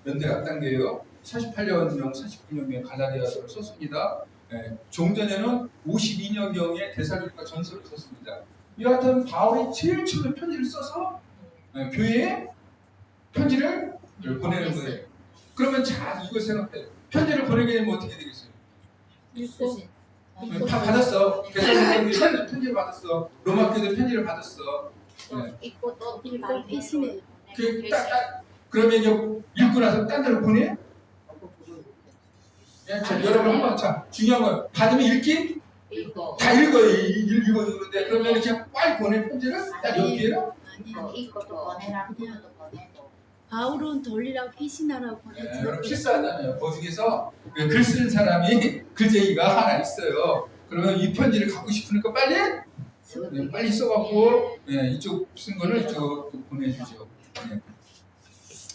연대가 앞당겨요. 48년경, 49년경에 갈라디아서를 썼습니다. 예. 종전에는 52년경에 데살로니가 전서를 썼습니다. 여하튼 바울이 제일 처음에 편지를 써서 교회에 편지를 보내는 거예요. 그러면 자 이거 생각해. 편지를 보내게 되면 어떻게 되겠어요? 다 받았어. 데살로니가 편지를 받았어. 로마 교회도 편지를 받았어. 읽고 또 이거 배신해요. 그러면 이제 읽고 나서 딴 데로 보내? 자, 여러분 한번 자 중요한 건 받으면 읽기? 읽고 다 읽어요. 읽어주는데 그러면 그냥 빨리 보내 편지를 딱 여기에요? 읽고 또 보내라고 또 보내고 바울은 돌리라고 회신하라고 여러분 보냈죠. 필사하잖아요. 그 중에서 글 쓰는 사람이 글쟁이가 하나 있어요. 그러면 이 편지를 갖고 싶으니까 빨리 써갖고 이쪽 쓴 거를 이쪽 보내주죠.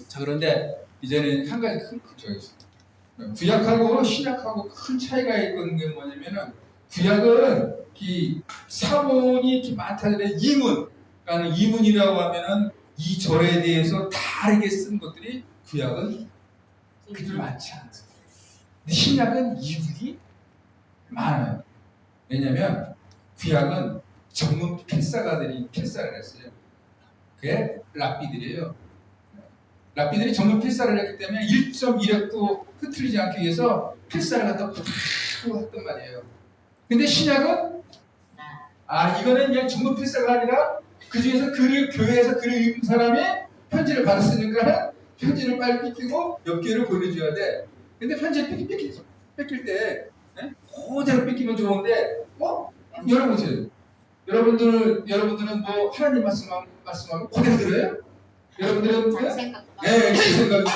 자 그런데 이제는 한 가지 큰 구조가 있어요. 구약하고 신약하고 큰 차이가 있는 게 뭐냐면은 구약은 이 사본이 이렇게 많다는데 그러니까 이문이라고 하면은 이 절에 대해서 다르게 쓴 것들이 구약은 그렇게 많지 않아요. 근데 신약은 이분이 많아요. 왜냐면 구약은 전문 필사가들이 필사를 했어요. 그게 랍비들이에요. 랍비들이 전문 필사를 했기 때문에 1.1획도 흐트리지 않기 위해서 필사를 갖다 하고 했단 말이에요. 근데 신약은 이거는 그냥 전문 필사가 아니라 그 중에서 교회에서 글을 읽은 사람이 편지를 받았으니까 편지를 빨리 뺏기고 옆 교회를 보내줘야 돼. 근데 편지를 뺏길 때 그대로 뺏기면 좋은데 여러분 여러분들은 뭐 하나님 말씀하면 그대로 들어요? 여러분들은 잘 생각도 그 생각이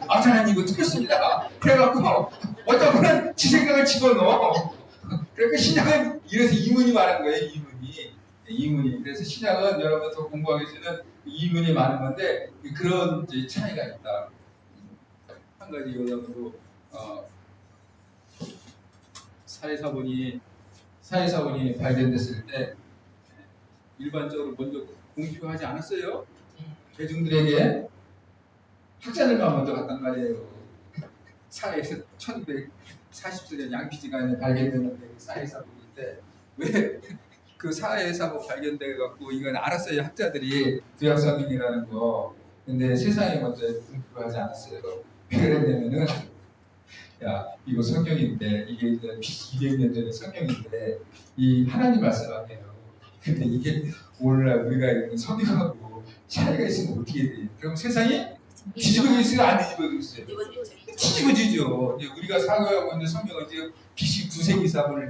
하나님 이거 틀렸습니다. 그래갖고 어떤 분은 지 생각을 집어넣어. 그러니까 신약은 이래서 이문이 많은 거예요. 이문이. 그래서 신약은 여러분 더 공부하기 위해서는 이문이 많은 건데 그런 이제 차이가 있다. 한 가지 요령으로 사회사본이 발견됐을 때 일반적으로 먼저 공표하지 않았어요. 대중들에게 학자들만 먼저 갔단 말이에요. 사회에서 1940년에 양피지간에 발견됐는데 사회사본인데 왜 그 사회사본 발견돼갖고 이건 알았어요. 학자들이 구약성경이라는 거. 근데 세상에 먼저 공표하지 않았어요. 왜 그랬냐면은 이거 성경인데 이게 이제 200년 전의 성경인데 이 하나님 말씀 아니에요. 근데 이게 오늘날 우리가 성경하고 차이가 있으면 어떻게 돼? 그럼 세상이 뒤집어지겠어요? 안 뒤집어지겠어요? 뒤집어지죠. 우리가 사고하고 있는 성경은 이제 BC 9세기 사본을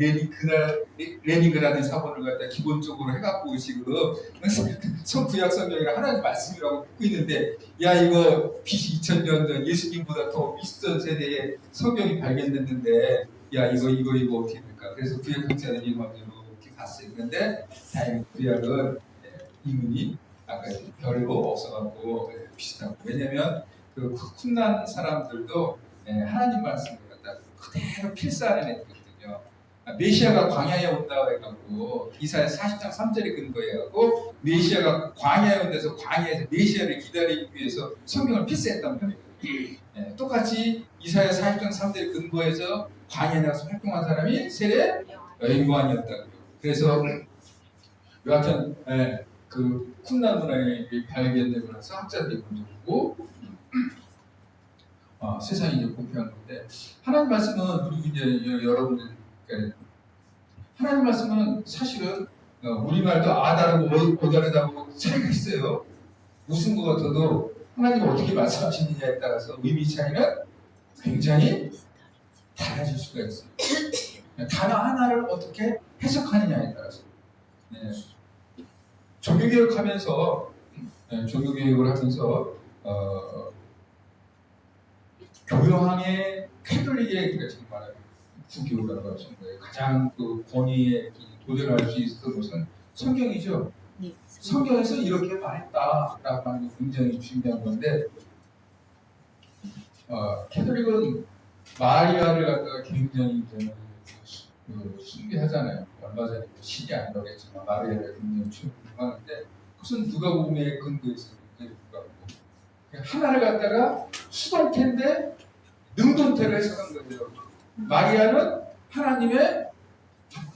레닌그라드 사본을 갖다 기본적으로 해갖고 지금 구약 성경이라 하나님 말씀이라고 믿고 있는데 이거 BC 2000년 전 예수님보다 더 비슷한 세대에 성경이 발견됐는데 이거 어떻게 될까? 그래서 구약 학자들이 먼저 이렇게 갔어요. 그런데 다행히 구약은 이문이 아까 별거 없어갖고 비슷하고 왜냐면 그 쿰난 사람들도 하나님 말씀을 갖다 그대로 필사하는 애들이거든요. 메시아가 광야에 온다고 해갖고 이사야 40장 3절에 근거해갖고 메시아가 광야에 온 데서 광야에서 메시아를 기다리기 위해서 성경을 필사했단 말이에요. 똑같이 이사야 40장 3절에 근거해서 광야에 나가서 활동한 사람이 세례 요한이었다고요. 그래서 여하튼 그 쿰난 문화에 발견되고 나서 학자들이 먼저 보고 세상이 이제 공표한 건데 하나님 말씀은 그리고 이제 여러분들 하나님 말씀은 사실은 우리말도 아다르고 고다르다고 차이가 있어요. 무슨 것 같아도 하나님이 어떻게 말씀하시느냐에 따라서 의미 차이는 굉장히 달라질 수가 있어요. 단어 하나를 어떻게 해석하느냐에 따라서 종교개혁하면서 종교개혁을 하면서 교황의 캐톨릭의 그러니까 지금 말하는 부교라고 하시는 거예요. 가장 그 권위에 도전할 수 있었던 것은 성경이죠. 네. 성경에서 이렇게 말했다라고 하는 게 굉장히 중요한 건데 캐톨릭은 마리아를 갖다가 굉장히 저는 숭배하잖아요. 얼마 전에 신이 아니라고 했지만 마리아를 굉장히 숭배하는데 그것은 누가복음에 근거해서 누가복음 하나를 갖다가 수동태인데 능동태로 해석한 거예요. 마리아는 하나님의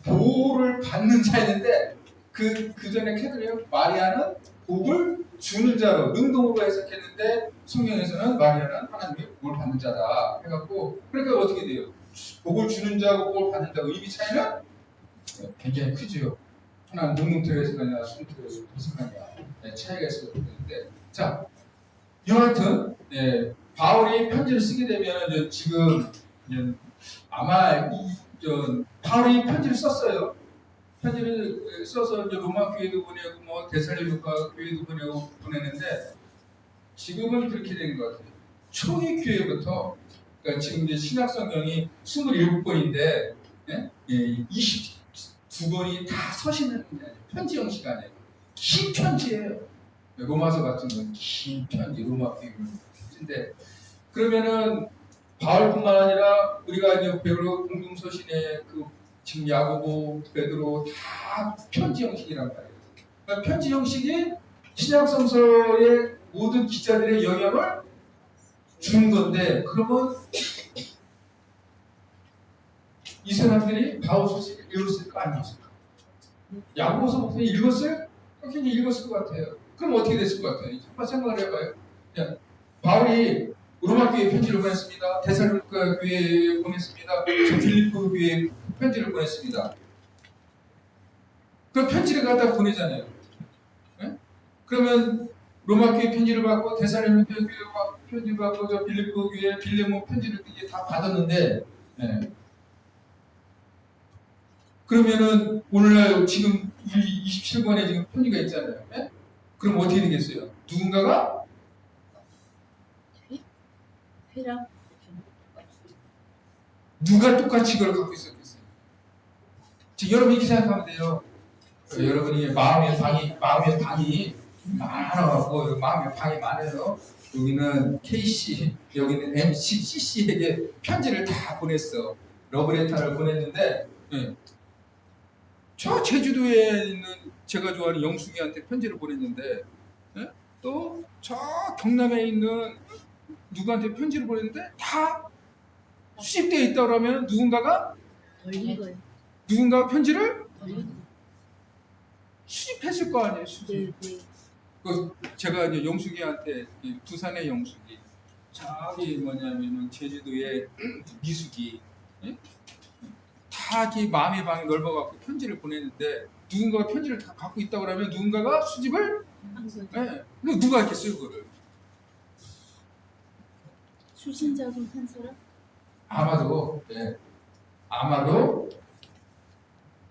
보호를 받는 자였는데 그 전에 캐톨릭은 마리아는 복을 주는 자로 능동으로 해석했는데 성경에서는 마리아는 하나님의 복을 받는 자다 해갖고 그러니까 어떻게 돼요? 복을 주는 자하고 복을 받는 자하고 의미 차이는 굉장히 크죠. 하나는 능동태로 해석하냐 수동태로 해석하냐 차이가 있어요. 자 여하튼 바울이 편지를 쓰게 되면 지금 아마 바울이 편지를 썼어요. 편지를 써서 이제 로마 교회도 보내고 뭐 데살로니가 교회도 보내는데 지금은 그렇게 된 것 같아요. 초기 교회부터 그러니까 지금 이제 신약 성경이 27권인데 22권이 다 서신은 편지 형식 아니에요. 긴 편지예요. 로마서 같은 건 긴 편지, 로마 교회 편지인데 그러면은 바울뿐만 아니라 우리가 이제 배우러 공동서신에 그 지금 야고보, 베드로 다 편지 형식이란 말이에요. 그러니까 편지 형식이 신약성서의 모든 기자들의 영향을 주는 건데 그러면 이 사람들이 바울 소식을 읽었을 거 아니었을까? 야고보서부터 읽었을? 그렇게 읽었을 것 같아요. 그럼 어떻게 됐을 것 같아요? 한번 생각을 해봐요. 그냥 바울이 로마 교회에 편지를 보냈습니다. 데살로니가 교회에 보냈습니다. 빌립보 교회에 편지를 보냈습니다. 그 편지를 갖다 보내잖아요. 네? 그러면 로마 교회 편지를 받고 데살로니가 교회 편지를 받고 저 빌립보 교회 빌레몬 편지를 이게 다 받았는데 그러면은 오늘날 지금 27권에 지금 편지가 있잖아요. 네? 그럼 어떻게 되겠어요? 누군가가 회랑 누가 똑같이 이걸 갖고 있었겠어요? 지금 여러분이 이렇게 생각하면 돼요. 여러분이 마음의 방이 많아갖고 마음의 방이 많아요. 여기는 KC, 여기는 MC, CC에게 편지를 다 보냈어. 러브레터를 보냈는데 저 제주도에 있는 제가 좋아하는 영숙이한테 편지를 보냈는데 또 저 경남에 있는 누구한테 편지를 보냈는데 다 수집되어 있다 그러면 누군가가 걸린 거예요. 누군가가 편지를 걸린 거. 수집했을 거 아니에요. 수집. 네, 네. 그 제가 이제 영숙이한테 이 부산의 영숙이 저기 뭐냐면은 제주도의 미숙이 다 이렇게 마음의 방이 넓어갖고 편지를 보냈는데 누군가가 편지를 다 갖고 있다 그러면 누군가가 수집을 근데 누가 했겠어요 그거를? 수신자분 한 사람? 아마도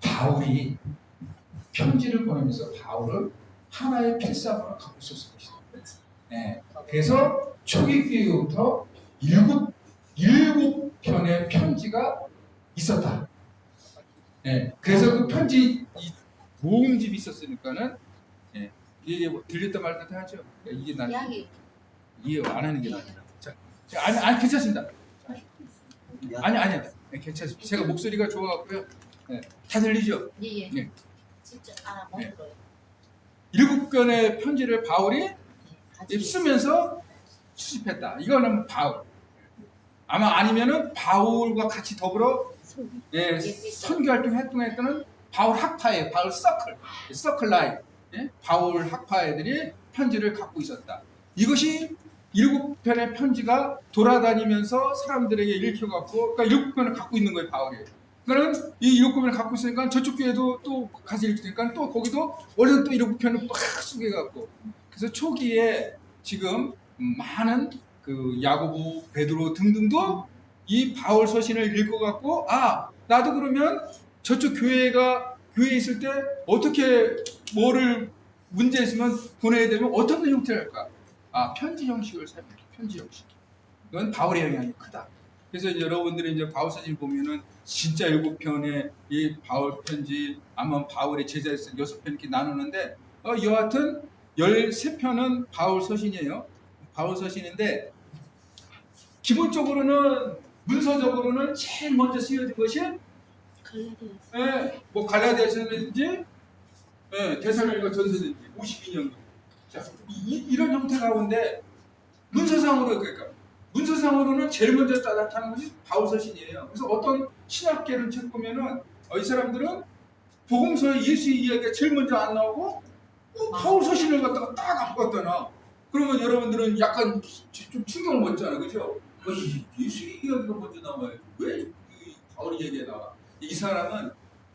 바울이 편지를 보내면서 바울은 하나의 필사본을 갖고 있었을 것이다. 그래서 초기 교회부터 일곱 편의 편지가 있었다. 그래서 그 편지 모음집이 있었으니까는 이게 뭐 들렸다 말다 하죠. 이게 나는 이야기 이해 안 하는 게 나아요. 자, 아니 괜찮습니다. 아니 괜찮습니다. 제가 목소리가 좋아갖고요. 다 들리죠? 예. 네. 진짜 못 네. 들어요. 7권의 편지를 바울이 같이 쓰면서 수집했다. 이거는 바울. 아마 아니면은 바울과 같이 더불어 선교 활동했던 바울 학파예요. 바울 서클 라인. 바울 학파 애들이 편지를 갖고 있었다. 이것이 7편의 편지가 돌아다니면서 사람들에게 읽혀갖고 그러니까 7편을 갖고 있는 거예요. 바울이. 그러니까 이 7편을 갖고 있으니까 저쪽 교회도 또 가서 읽으니까 또 거기도 원래는 또 7편을 빡 쓰게갖고 그래서 초기에 지금 많은 그 야고보, 베드로 등등도 이 바울 서신을 읽어갖고 나도 그러면 저쪽 교회에 있을 때 어떻게 뭐를 문제 있으면 보내야 되면 어떤 형태를 할까? 아, 편지 형식을 사용해. 편지 형식. 이건 바울의 영향이 크다. 그래서 이제 여러분들이 이제 바울 사진 보면은 진짜 7편의 이 바울 편지, 아마 바울의 제자에서 6편 이렇게 나누는데, 여하튼 13편은 바울 서신이에요. 바울 서신인데, 기본적으로는, 문서적으로는 제일 먼저 쓰여진 것이, 갈라디아서. 뭐 갈라디아서든지, 데살로니가 전서든지, 52년. 자, 이런 형태 가운데, 문서상으로, 그러니까, 문서상으로는 제일 먼저 나타나는 것이 바울 서신이에요. 그래서 어떤 신학계를 책 보면은 이 사람들은 복음서에 예수의 이야기가 제일 먼저 안 나오고 바울 서신을 갖다가 딱 갖고 갖다 놔. 그러면 여러분들은 약간 좀 충격을 먹잖아요, 그죠? 예수의 이야기가 먼저 나와요. 왜 이 바울 이야기가 나와? 이 사람은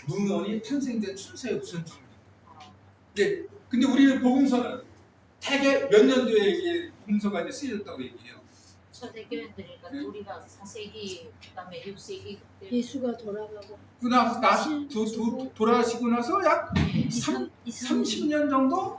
문헌이 탄생된 순서에 우선적이에요. 근데 우리는 복음서는 대개 몇 년도에 이게 복음서가 이제 쓰여졌다고 얘기해요. 초대교회들이니까 우리가 4세기 그다음에 6세기 그때 예수가 돌아가고 돌아가시고 나서 약 2, 30년 정도?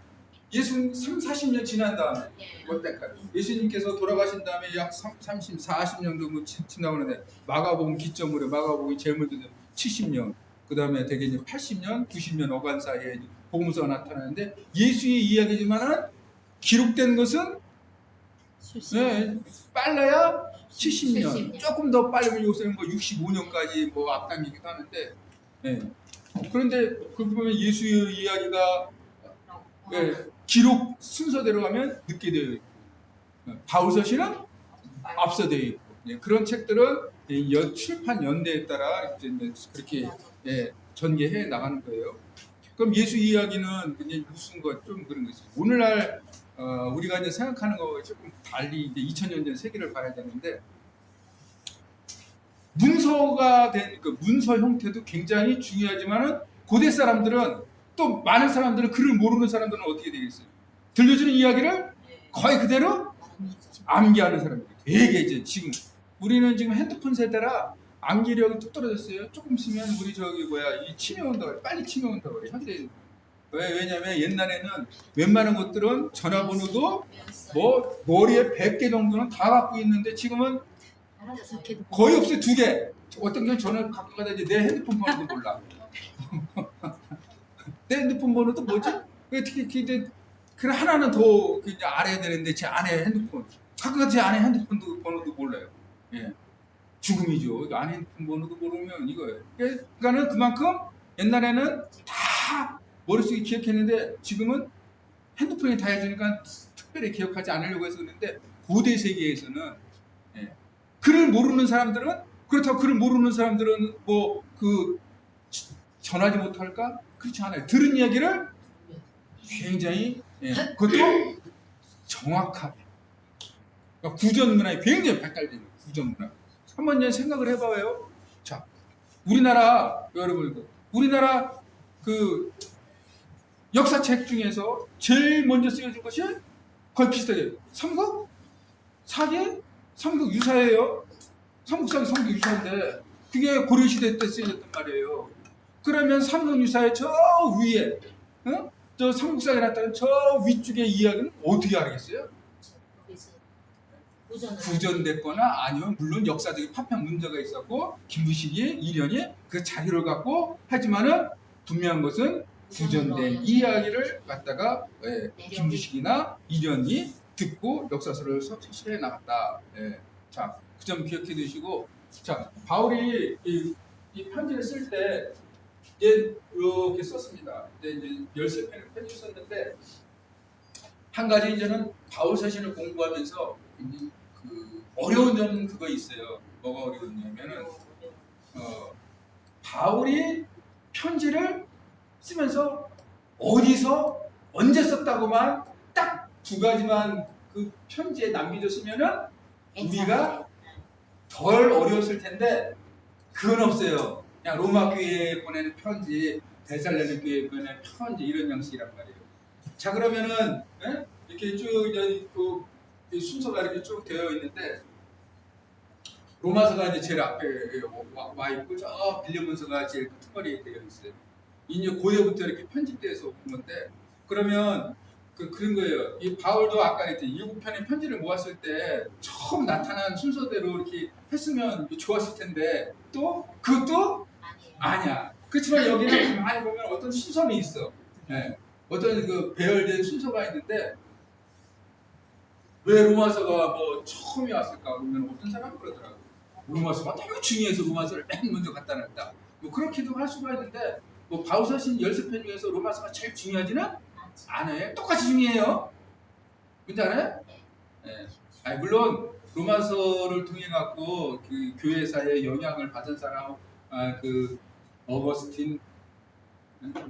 예수님 40년 지난 다음에 예. 그때까지 예수님께서 돌아가신 다음에 약 30, 40년 정도 지나고 나는데 마가복음 기점으로 마가복음이 제일 먼저 70년 그 다음에 대개 이제 80년, 90년 어간 사이에 복음서가 나타나는데 예수의 이야기지만은 기록된 것은 빨라야 70년, 70년. 조금 더 빨리 요새는 뭐 65년까지 뭐 앞당기기도 하는데, 그런데 그 보면 예수의 이야기가 기록 순서대로 가면 늦게 되어 있고, 바울 서신은 앞서 되어 있고, 그런 책들은 출판 연대에 따라 이제 그렇게 전개해 나가는 거예요. 그럼 예수 이야기는 이제 무슨 것 좀 그런 거 있어요. 오늘날 우리가 이제 생각하는 거와 조금 달리 이제 2000년 전 세계를 봐야 되는데 문서가 된 그 문서 형태도 굉장히 중요하지만은 고대 사람들은 또 많은 사람들은 글을 모르는 사람들은 어떻게 되겠어요? 들려주는 이야기를 거의 그대로 암기하는 사람들. 되게 이제 지금 우리는 지금 핸드폰 세대라 암기력이 뚝 떨어졌어요. 조금 쓰면 우리 이 치매 온다고 그래. 빨리 치매 온다고 그래. 현대 왜냐면 옛날에는 웬만한 것들은 전화번호도 뭐 머리에 100개 정도는 다 갖고 있는데 지금은 거의 없어요. 2개. 어떤 경우 전화 갖고 가다 이제 내 핸드폰 번호도 몰라. 내 핸드폰 번호도 뭐지? 특히 그 하나는 더 이제 알아야 되는데 제 아내 핸드폰 가끔 제 아내 핸드폰 번호도 몰라요. 죽음이죠. 아내 핸드폰 번호도 모르면 이거예요. 그러니까는 그만큼 옛날에는 다 머릿속에 기억했는데 지금은 핸드폰이 다 해주니까 특별히 기억하지 않으려고 해서 그런데 고대 세계에서는 글을 모르는 사람들은 그렇다고 글을 모르는 사람들은 뭐 그 전하지 못할까? 그렇지 않아요. 들은 이야기를 굉장히 그것도 정확하게 그러니까 구전 문화에 굉장히 발달된 구전 문화. 한번 이제 생각을 해봐요. 자, 우리나라 여러분 우리나라 그 역사책 중에서 제일 먼저 쓰여진 것이 거의 비슷하게 삼국? 사기? 삼국 유사예요. 삼국사기 삼국 유사인데 그게 고려시대 때 쓰여졌단 말이에요. 그러면 삼국 유사의 저 위에 저 삼국사기에 나타난 저 위쪽의 이야기는 어떻게 알겠어요? 구전됐거나 아니면 물론 역사적인 파편 문제가 있었고 김무식이 이련이 그 자료를 갖고 하지만은 분명한 것은 구전된 이야기를 갖다가 김무식이나 이련이 듣고 역사서를 서술해 나갔다. 자, 그 점 기억해 두시고, 자 바울이 이 편지를 쓸 때 이렇게 썼습니다. 이제 13편을 편지 썼는데 한 가지 이제는 바울 서신을 공부하면서 그 어려운 점은 그거 있어요. 뭐가 어려웠냐면은 바울이 편지를 쓰면서 어디서 언제 썼다고만 딱 2가지만 그 편지에 남겨줬으면은 우리가 덜 어려웠을 텐데 그건 없어요. 그냥 로마 교회에 보내는 편지, 데살로니가 교회에 보내는 편지 이런 양식이란 말이에요. 자 그러면은 이렇게 쭉 그 순서가 이렇게 쭉 되어 있는데 로마서가 이제 제일 앞에 와 있고 저 빌레몬서가 제일 끝머리에 되어 있어요. 이제 고대부터 이렇게 편집돼서 온 건데 그러면 그런 거예요. 이 바울도 아까 이제 7편의 편지를 모았을 때 처음 나타난 순서대로 이렇게 했으면 좋았을 텐데 또 그것도 아니에요. 아니야. 그렇지만 여기는 가만히 보면 어떤 순서는 있어. 예. 어떤 그 배열된 순서가 있는데 왜 로마서가 뭐 처음에 왔을까 보면 어떤 사람은 그러더라고. 로마서가 너무 중요해서 로마서를 맨 먼저 갖다 놨다. 뭐 그렇게도 할 수가 있는데 뭐 바울서신 13편 중에서 로마서가 제일 중요하지는 않아요. 똑같이 중요해요. 근데 알아요? 예. 아니, 물론 로마서를 통해 갖고 그 교회사에 영향을 받은 사람, 그 어거스틴,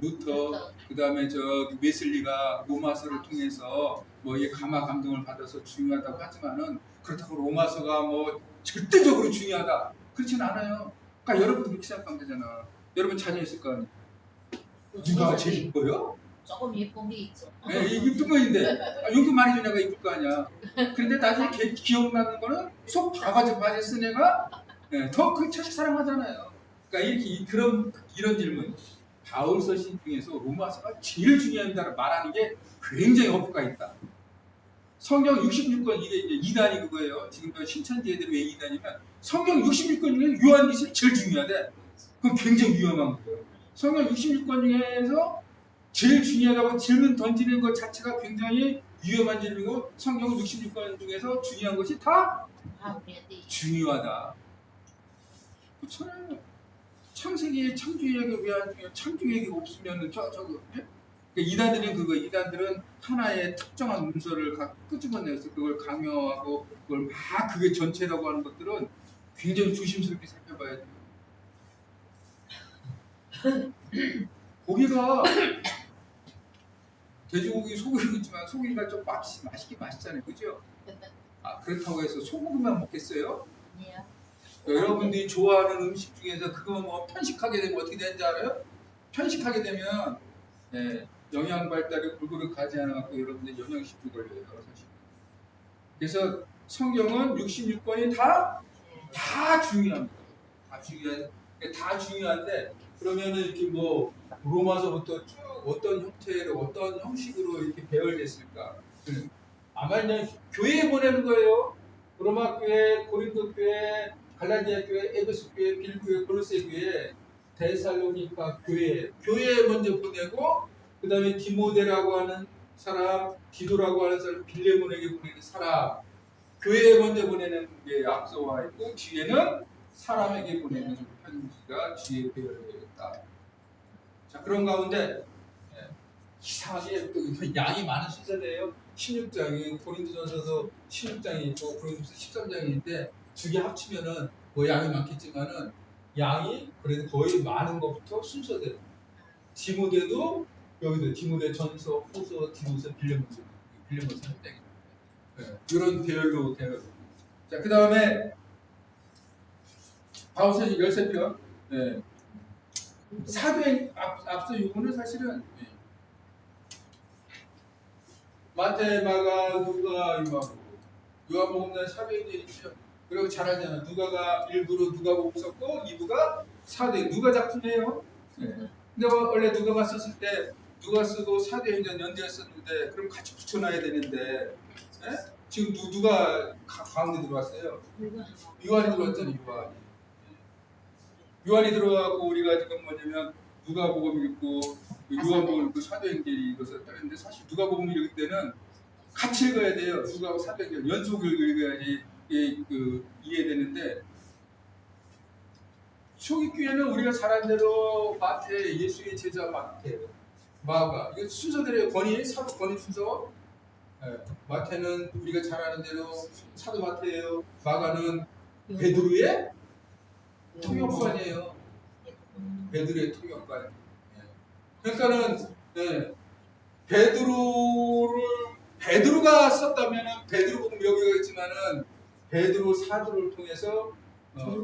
루터, 그 다음에 저 웨슬리가 로마서를 통해서 뭐 이 감화 감동을 받아서 중요하다고 하지만은 그렇다고 로마서가 뭐 절대적으로 중요하다 그렇진 않아요. 그러니까 여러분도 그렇게 생각하면 되잖아. 여러분 자녀 있을 거 아니에요. 누가 제일 이뻐요? 조금 예쁜 게 있죠. 네, 이쁜 거인데 용돈 많이 준 애가 이쁠 거 아니야. 그런데 나중에 기억나는 거는 속 바가지 쓴 애가 더그 자식 사랑하잖아요. 그러니까 이런 질문. 바울서신 중에서 로마서가 제일 중요합니다 말하는 게 굉장히 허브가 있다. 성경 66권 이게 2단이 그거예요. 지금 저 신천지애들이 왜 2단이면 성경 66권 중에 요한계시록이 제일 중요하대. 그건 굉장히 위험한 거예요. 성경 66권 중에서 제일 중요하다고 질문 던지는 것 자체가 굉장히 위험한 질문이고 성경 66권 중에서 중요한 것이 다 우리한테 중요하다. 그렇잖아요. 창세기의 창조얘기 왜안 중요해? 창조얘기가 없으면 저거 이단들은 이단들은 하나의 특정한 문서를 끄집어내서 그걸 강요하고 그걸 막 그게 전체라고 하는 것들은 굉장히 조심스럽게 살펴봐야 돼요. 고기가 돼지고기 소고기도 있지만 소고기가 좀 맛있긴 맛있잖아요, 그죠? 그렇다고 해서 소고기만 먹겠어요? 아니에요. 여러분들이 좋아하는 음식 중에서 그거 뭐 편식하게 되면 어떻게 되는지 알아요? 편식하게 되면 영양 발달이 골고루 가지 않아갖고 여러분들 영양실조 걸려요. 사실. 그래서 성경은 66권이 다 중요합니다. 다 중요한데 그러면은 이렇게 뭐 로마서부터 쭉 어떤 형태로 어떤 형식으로 이렇게 배열됐을까? 아마 그냥 교회에 보내는 거예요. 로마 교회, 고린도 교회, 갈라디아 교회, 에베소 교회, 빌 교회, 골로새 교회, 데살로니가 교회에 먼저 보내고 그 다음에 디모데라고 하는 사람, 디도라고 하는 사람, 빌레몬에게 보내는 사람, 교회에 먼저 보내는 게 앞서와 있고 뒤에는 사람에게 보내는 편지가 뒤에 배열되어 있다. 자, 그런 가운데 이상하게 또 양이 많은 순서대예요. 16장이 고린도전서도 16장이 있고 고린도서 13장인데 두 개 합치면은 뭐 양이 많겠지만은 양이 그래도 거의 많은 것부터 순서대로. 디모데도 여기도 디모데 전서, 후서, 디모서, 빌레몬서 1장입니다. 이런 배열로 되어 있습니다. 자, 그 다음에 바울서신 13편. 사도행 앞서 요거는 사실은 마태, 마가, 누가, 요한복음은 사도행전이 있죠. 그리고 잘 알잖아. 누가가 일부로 누가복음 썼고 2부가 사도행. 누가 작품이에요. 근데 원래 누가가 썼을 때 누가 쓰고 사도행전 연대했었는데 그럼 같이 붙여놔야 되는데 지금 누가 가운데 들어왔어요? 요한이 들어왔잖아요. 요한이 들어가고 우리가 지금 뭐냐면 누가복음 읽고 요한복음 읽고 사도행전이 이것을 따르는데 사실 누가복음 읽을 때는 같이 읽어야 돼요. 누가하고 사도행전 연속을 읽어야지 이해되는데 초기교회는 우리가 잘 아는 대로 마태, 예수의 제자 마태, 마가 이거 순서대로 사도 권위 순서. 마태는 우리가 잘 아는 대로 사도 마태예요. 마가는 베드로의 통역관이에요. 베드로의 통역관. 그러니까는 베드로가 썼다면은 베드로복음 여기가 있지만은 베드로 사도를 통해서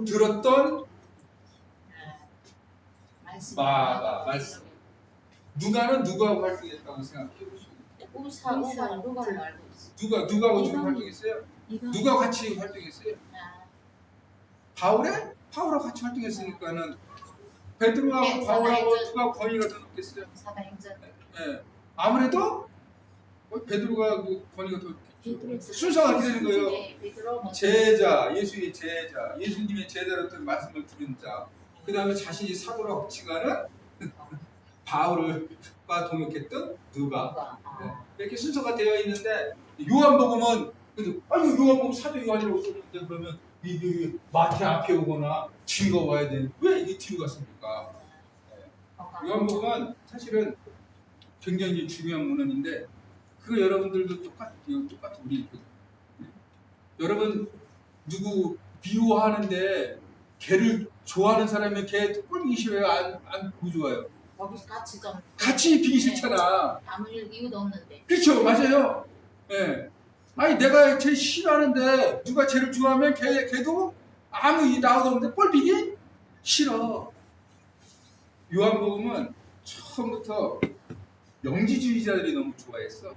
들었던 말씀. 누가는 누가하고 활동했다고 생각해 보시면 우사는 누가를 알고 있어. 누가하고 지금 활동했어요? 누가 같이 활동했어요? 바울하고 같이 활동했으니까는 베드로하고 네, 바울하고 사도행전. 누가 권위가 더 높겠어요? 사도행전 예. 아무래도 베드로가 그 권위가 더 높겠죠. 베드로. 순서가 어떻게 되는 거예요? 네, 베드로 먼저. 제자, 예수의 제자, 예수님의 제자로던 말씀을 들은 자, 그 다음에 자신이 사도라고 칭하는 바울과 동역했던 누가. 누가? 네. 아, 이렇게 순서가 되어 있는데 요한복음은 아니 요한복음 사도 요한이라고 썼는데 그러면 이 마태 앞에 오거나 뒤가 와야 되는 왜 이게 뒤로 갔습니까? 건강. 요한복음은 사실은 굉장히 중요한 문헌인데 그거 여러분들도 똑같이 우리 여러분 누구 미워하는데 걔를 좋아하는 사람이 걔 꼴보기 싫어요? 안 보기 좋아요? 거기서 같이 좀 같이 비기 싫잖아. 나눌 이유도 없는데. 그렇죠, 맞아요. 예. 아니 내가 쟤 싫어하는데 누가 쟤를 좋아하면 걔도 아무 이 나도 없는데 꼴비기 싫어. 요한복음은 처음부터 영지주의자들이 너무 좋아했어.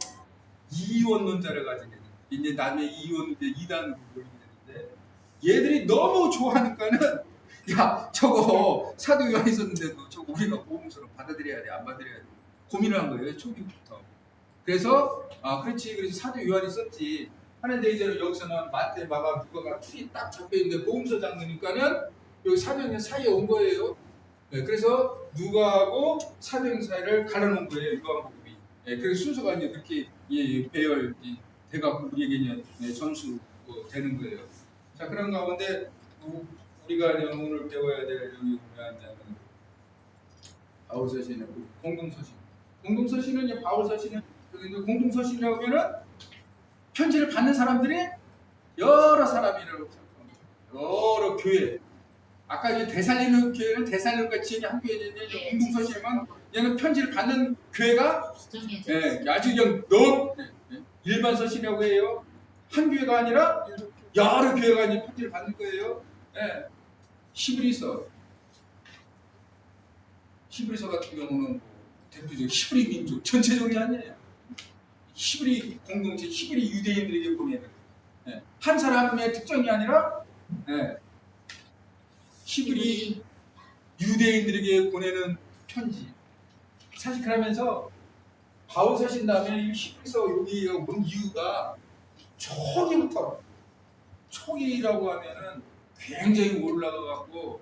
이원론자를 가지고 이제 남의 이단으로 보이게 되는데 얘들이 너무 좋아하니까는 야 저거 사도 요한이 썼는데도 저거 우리가 복음서로 받아들여야 돼 안 받아들여야 돼 고민을 한 거예요 초기부터. 그래서 그렇지 그래서 사도 요한이 썼지 하는데 이제 여기서는 마태 마가 누가가 풀이 딱 잡혀 있는데 복음서 장르니까는 여기 사도행전 사이에 온 거예요. 네, 그래서 누가하고 사도행 사이를 갈라놓은 거예요 요한복음이. 네, 그래서 순서가 이제 그렇게 배열 돼갖고 우리에게 전수 되는 거예요. 자 그런 가운데 우리가 이제 오늘 배워야 될 여기 보면 바울 서신의 공동서신. 공동서신은 이제 바울 서신은 공동서신이라고 하면은 편지를 받는 사람들이 여러 사람이라고 생각합니다. 여러 교회. 아까 이제 대살리는 교회는 대살리는과 지역이 한 교회인데 네, 공동서신은 얘는 편지를 받는 교회가 정해져. 아주 그냥 일반 서신이라고 해요. 한 교회가 아니라 여러 교회가 이제 편지를 받는 거예요. 히브리서 같은 경우는 대표적 히브리 민족 전체적이 아니에요. 히브리 공동체, 히브리 유대인들에게 보내는 한 사람의 특정이 아니라 히브리 유대인들에게 보내는 편지. 사실 그러면서 바울 서신 다음에 이 히브리서 여기가 온 이유가 초기라고 하면은 굉장히 올라가갖고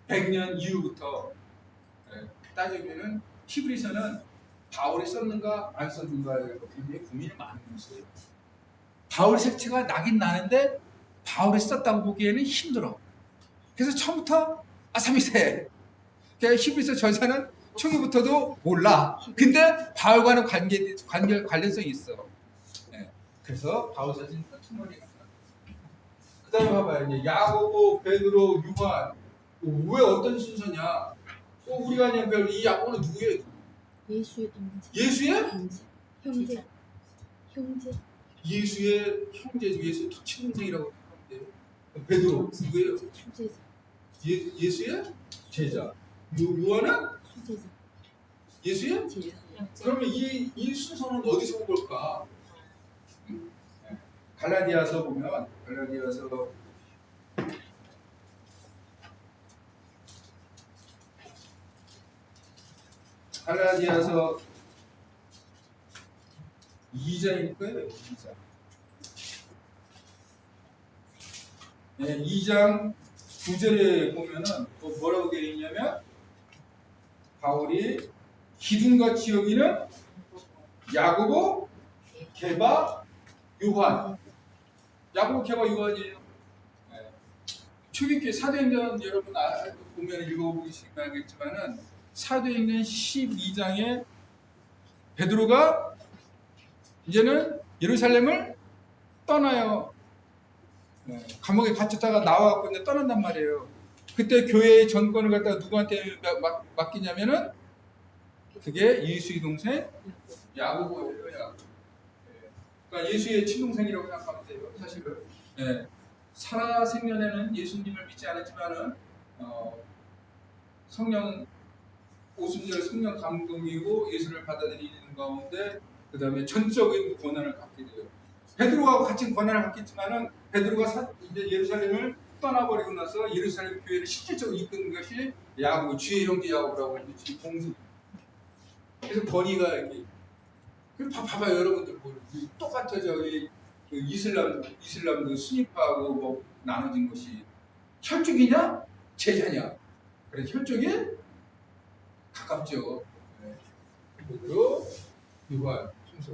100년 이후부터 따지면은 히브리서는 바울이 썼는가 안 썼는가에 굉장히 고민이 많은 것이에요. 바울 색채가 나긴 나는데 바울이 썼다고 보기에는 힘들어. 그래서 처음부터 아사미세. 히브리서 전사는 초기부터도 몰라. 근데 바울과는 관련성이 있어. 그래서 바울 사진 끝머리가. 그다음에 봐봐요. 이제 야고보, 베드로, 요한. 왜 어떤 순서냐? 우리가 그냥 이 야고보는 누구예요? 예수의 동생. 예수의? 형제. 예수의 형제, 예수의 친동생이라고 하면 돼요. 베드로 누구예요? 수제자. 예수의 제자. 요한은 수제자. 예수의? 제자. 그러면 이 순서는 어디서 온 걸까? 갈라디아서 보면 갈라디아서 2장일 거예요. 2장. 2장 9절에 보면은 뭐라고 되어 있냐면 바울이 기둥같이 여기는 야고보, 게바, 요한. 야고보, 게바, 요한이에요. 초기교회 사도행전 여러분 보면 읽어보시면 알겠지만은 사도행전 12장에 베드로가 이제는 예루살렘을 떠나요. 감옥에 갇혔다가 나와갖고 이제 떠난단 말이에요. 그때 교회의 전권을 갖다가 누구한테 맡기냐면은 그게 예수의 동생 야고보예요. 야고보. 그러니까 예수의 친동생이라고 생각하면 돼요. 사실은. 살아생전에는 예수님을 믿지 않았지만은 성령 오순절 성령 감동이고 예수를 받아들이는 가운데 그 다음에 전적인 권한을 갖게 돼요. 베드로하고 같이 권한을 갖겠지만은 베드로가 이제 예루살렘을 떠나버리고 나서 예루살렘 교회를 실질적으로 이끄는 것이 야곱, 주의 형제 야곱이라고 하는 공수. 그래서 건의가 이렇게. 봐봐요, 여러분들 똑같아져. 그 이슬람도 순위파하고 뭐 나눠진 것이 혈족이냐 제자냐. 그래 혈족이 가깝죠. 그리고 유한 순서.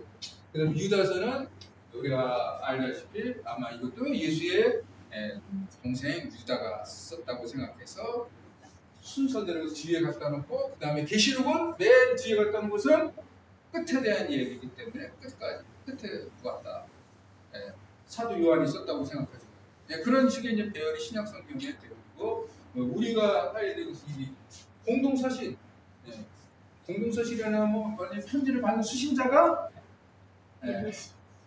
그다음 유다서는 우리가 알다시피 아마 이것도 예수의 동생 유다가 썼다고 생각해서 순서대로 뒤에 갖다 놓고 그다음에 계시록은 맨 뒤에 갖다 놓은 것은 끝에 대한 얘기이기 때문에 끝에 두었다. 사도 요한이 썼다고 생각하죠. 그런 식의 이제 배열이 신약 성경에 되고 우리가 해야 되는 것이 공동서신. 공동서신이라는 뭐 편지를 받는 수신자가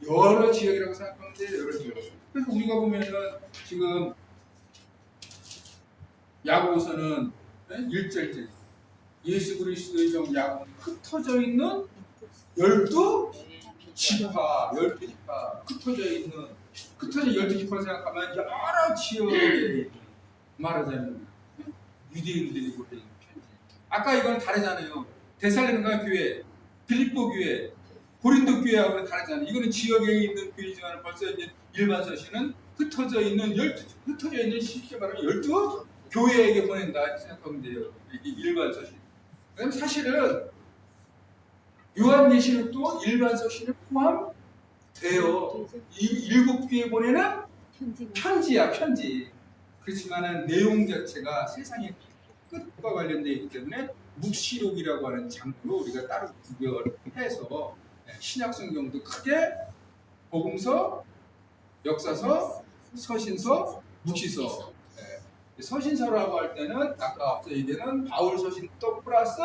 여러 지역이라고 생각하는데 여러 지역. 그래서 우리가 보면은 지금 야고보서는 1절째 예수 그리스도의 종 야곱 흩어져 있는 12지파 흩어져 12지파 생각하면 여러 지역에 말하자면 유대인들이 보낸 편지. 아까 이건 다르잖아요. 데살로니가 교회, 빌립보 교회, 고린도 교회하고는 다르잖아요. 이거는 지역에 있는 교회지만 벌써 이제 일반 서신은 흩어져 있는 쉽게 말하면 12 교회에게 보낸다 생각하면 돼요. 이게 일반 서신. 그럼 사실은 요한계시록도 일반 서신에 포함돼요. 이 7교에 보내는 편지야, 편지. 그렇지만은 내용 자체가 세상의 끝과 관련되어 있기 때문에 묵시록이라고 하는 장르로 우리가 따로 구별해서 신약 성경도 크게 복음서, 역사서, 서신서, 묵시서. 서신서라고 할 때는 아까 앞서 얘기한 바울 서신 또 플러스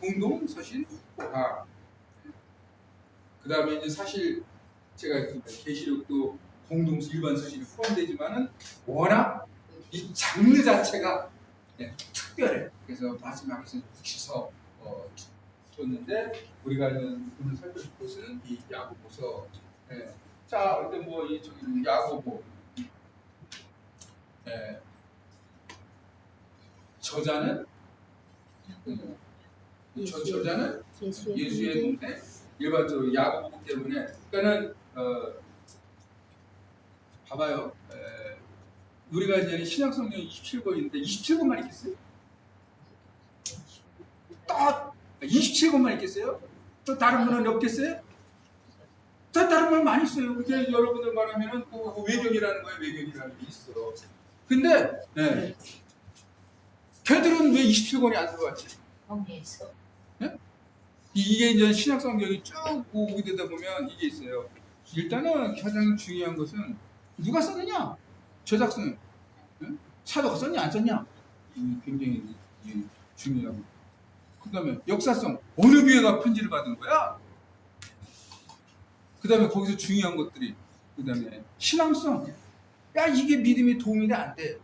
공동 서신 다. 그다음에 이제 사실 제가 계시록도 공동 일반 서신이 포함되지만은 워낙 이 장르 자체가 특별해. 그래서 마지막에서 묵시서 줬는데 우리가 오늘 살펴볼 것은 이 야고보서. 자, 근데 뭐 이 저기 야고보. 저자는 저자는 예수의 동생. 일반적으로 야고보 때문에 그러니까는 봐봐요. 우리가 이제 신약 성경 27권인데 27권만 읽겠어요? 딱 27권만 읽겠어요? 또 다른 분은 없겠어요? 또 다른 분은 많이 있어요. 그게 여러분들 말하면은 그 외경이라는 거에 외경이라는 게 있어. 근데 걔들은 왜 27권이 안 들어왔지? 정리해서. 이게 이제 신약 성경이 쭉 오게 되다 보면 이게 있어요. 일단은 가장 중요한 것은 누가 썼느냐? 저작성. 사도가 썼냐 안 썼냐? 굉장히 중요하고. 그다음에 역사성. 어느 교회가 편지를 받은 거야? 그다음에 거기서 중요한 것들이. 그다음에 신앙성. 야 이게 믿음에 도움이 안 돼.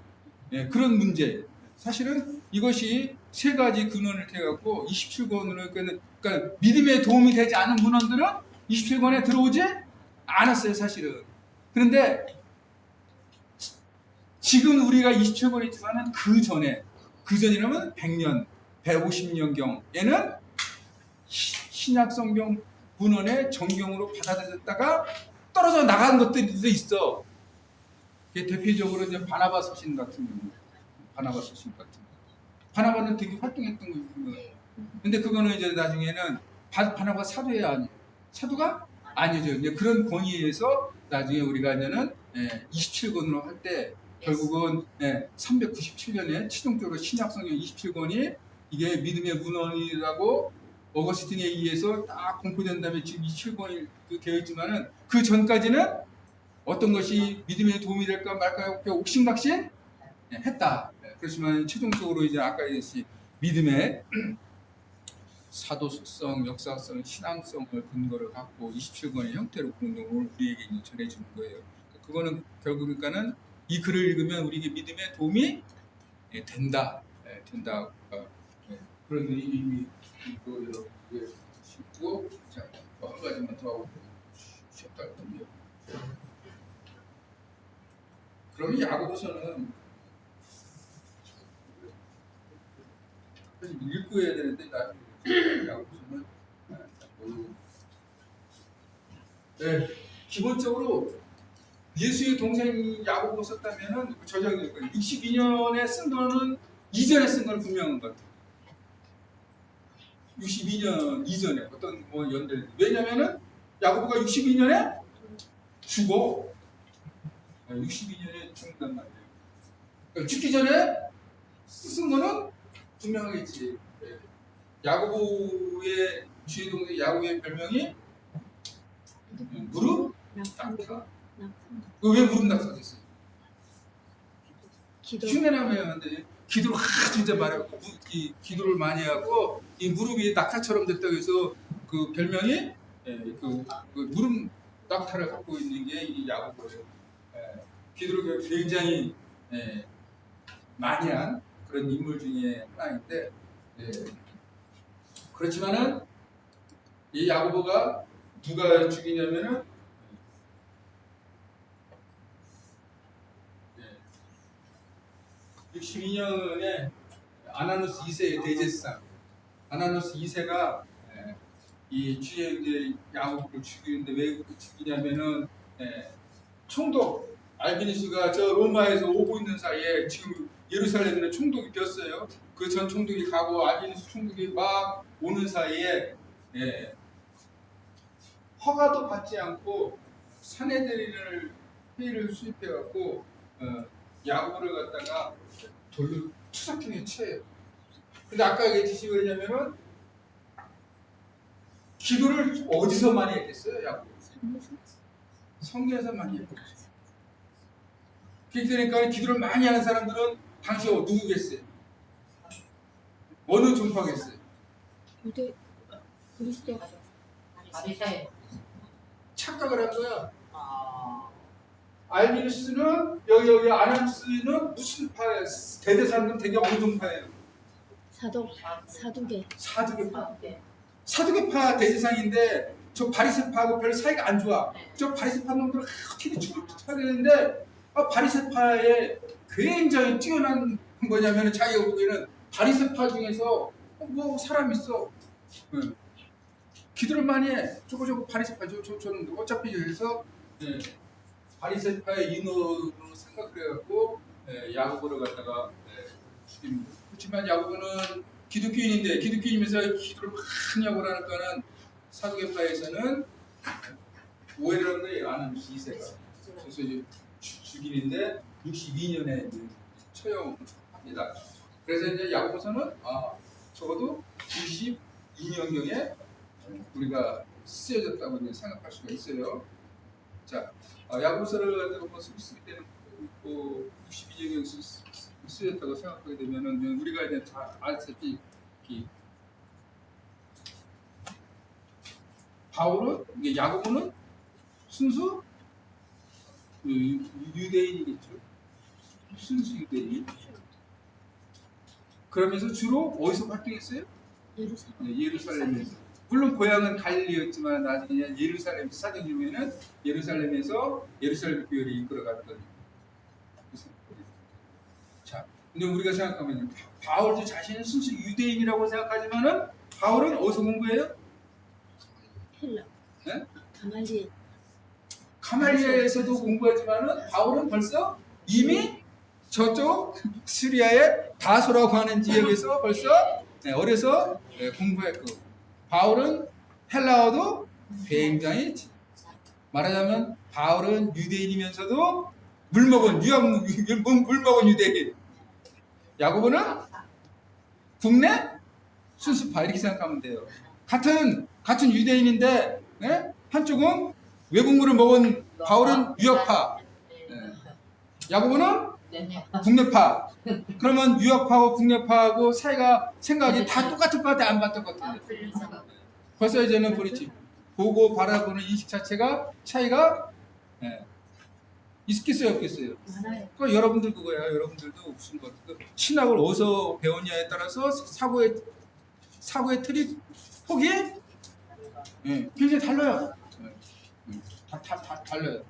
그런 문제. 사실은 이것이 세 가지 근원을 해갖고 27권으로 그러니까 믿음에 도움이 되지 않은 문헌들은 27권에 들어오지 않았어요, 사실은. 그런데 지금 우리가 27권이 있지만은 그 전이라면 100년, 150년경에는 신약 성경 문헌의 정경으로 받아들였다가 떨어져 나간 것들도 있어. 대표적으로 이제 바나바 서신 같은 경우. 바나바는 되게 활동했던 거예요. 근데 그거는 이제 나중에는 바나바가 사도야 아니에요. 사도가 아니죠. 이제 그런 권위에서 나중에 우리가 이제는 27권으로 할 때 결국은 397년에 최종적으로 신약성경 27권이 이게 믿음의 문헌이라고 어거스틴에 의해서 딱 공포된 다음에 지금 27권이 되어 있지만은 그 전까지는 어떤 것이 믿음에 도움이 될까 말까 옥신각신 했다. 그렇지만 최종적으로 이제 아까 얘기했듯이 믿음의 사도성, 역사성, 신앙성을 근거를 갖고 27권의 형태로 공동을 우리에게 전해주는 거예요. 그거는 결국 그러니까는 이 글을 읽으면 우리에게 믿음에 도움이 된다. 그런 의미 있고 여러분께 싶고 자, 한 가지만 더 하고 쉬었다 할 건데요. 그러면 야고보서는 읽고 해야 되는데 나 야고보서는 네, 기본적으로 예수의 동생이 야고보 썼다면은 저작일 거예요. 62년에 쓴 거는 이전에 쓴 건 분명한 것 같아요. 62년 이전에 어떤 뭐 연대를 왜냐면은 야고보가 62년에 죽어. 62년에 죽는단 말이에요. 그러니까 죽기 전에 쓴 거는 분명하겠지. 야고보의 주의 동생 야고보의 별명이 무릎 낙타. 왜 무릎 낙타 됐어요? 기도. 흉내나면데 기도를 진짜 말하고 기도를 많이 하고 이 무릎이 낙타처럼 됐다고 해서 그 별명이 그 무릎 낙타를 갖고 있는 게 이 야고보예요. 기도를 굉장히 많이 한 그런 인물 중에 하나인데 그렇지만은 이 야고보가 누가 죽이냐면은 62년에 아나누스 2세의 대제사장 아나누스 2세가 이 주의 이제 야고보를 죽이는데 왜 죽이냐면은 총독 알비니스가 저 로마에서 오고 있는 사이에 지금 예루살렘에 총독이 꼈어요. 그 전 총독이 가고 알비니스 총독이 막 오는 사이에 허가도 받지 않고 사내들인을 회의를 수입해갖고 야고보를 갖다가 돌로 투석중에 쳐요. 근데 아까 얘기했듯이 왜냐면은 기도를 어디서 많이 했겠어요, 야고보? 성경에서 많이 했고. 그러니까 기도를 많이 하는 사람들은 당시 누구겠어요? 어느 종파겠어요? 유대 그리스도. 바리새인. 착각을 한 거야. 알비누스는 여기 아나누스는 무슨 파예요? 대대사는 되게 어느 종파예요? 사두개. 사두개파. 사두개파 대제사장인데 저 바리새파하고 별 사이가 안 좋아. 저 바리새파 놈들은 어떻게 죽을 쫓아내는데 바리새파에 굉장히 뛰어난 뭐냐면 자기가 보기에는 바리새파 중에서 뭐 사람 있어. 기도를 많이 해. 저거 바리새파 저는 어차피 해서 바리새파의 인호로 생각을 해갖고 야고보를 갖다가 죽입니다. 그렇지만 야고보는 기독교인인데 기독교인이면서 기도를 많이 하고 나니까는 사두개파에서는 오해를 한 거예요. 아나누스 2세가. 그래서 이제 죽이는데 62년에 처형합니다. 그래서 이제 야고보서는 적어도 92년경에 우리가 쓰여졌다고 이제 생각할 수가 있어요. 자, 야고보서를 갖다가 쓰게 되는 62년경에 쓰였다고 생각하게 되면은 우리가 이제 다 알다시피 바울은 이게 야고보는 순수 유대인이겠죠. 순수 유대인. 그러면서 주로 어디서 활동했어요? 예루살렘에서. 물론 고향은 갈릴리였지만 나중에 예루살렘 사도행전에는 예루살렘에서 예루살렘 교회를 이끌어갔던. 자, 근데 우리가 생각하면 바울도 자신은 순수 유대인이라고 생각하지만은 바울은 어디서 공부해요? 헬라. 네? 가말리엘. 가말리엘에서도 공부하지만은 바울은 벌써 이미 저쪽 시리아의 다소라고 하는 지역에서 벌써 어려서 공부했고 공부했고 바울은 헬라어도 굉장히 말하자면 바울은 유대인이면서도 물먹은 유대인. 야고보는 국내 순수파 이렇게 생각하면 돼요. 같은 유대인인데 한쪽은 외국물을 먹은 바울은 유학파, 야고보는 국내파. 그러면 유학파하고 국내파하고 사이가 생각이 다 똑같을 것 같아, 안 같을 것 같아? 벌써 이제는 버리지. 보고 바라보는 인식 자체가 차이가 있겠어요, 없겠어요? 많아요. 그 여러분들 그거야. 여러분들도 무슨 것 신학을 어디서 배웠냐에 따라서 사고의 틀이 폭이 굉장히 달라요. 다 달라요.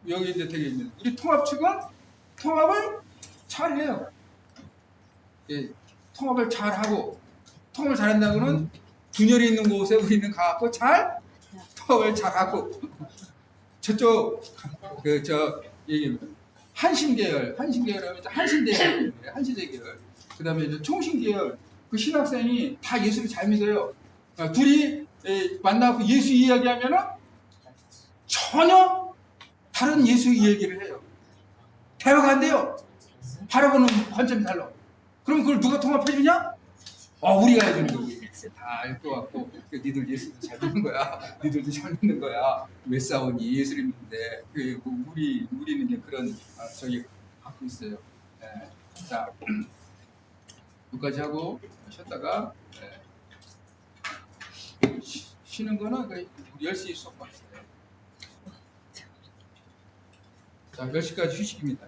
여기 이제 되게 있는 우리 통합 측은 통합을 잘해요. 예, 통합을 잘하고 통합을 잘한다고는 분열이 있는 곳에 우리는 가고 잘 통합을 잘하고 저쪽 그저 얘기 한신계열 하면 한신대계열 한신대계열 그다음에 이제 총신계열 그 신학생이 다 예수를 잘 믿어요. 둘이 만나고 예수 이야기하면은 전혀 다른 예수 이야기를 해요. 대화가 안 돼요. 바라보는 관점이 달라. 그럼 그걸 누가 통합해주냐? 우리가 해주는 거지. 다 알 것 같고 니들 예수도 잘 믿는 거야. 니들도 잘 믿는 거야. 왜 싸우니? 예수를 믿는데 우리는 이제 그런 저기 갖고 있어요. 네. 자 여기까지 하고 쉬었다가 쉬는 거는 10시 수업 봤어요. 자 10시까지 휴식입니다.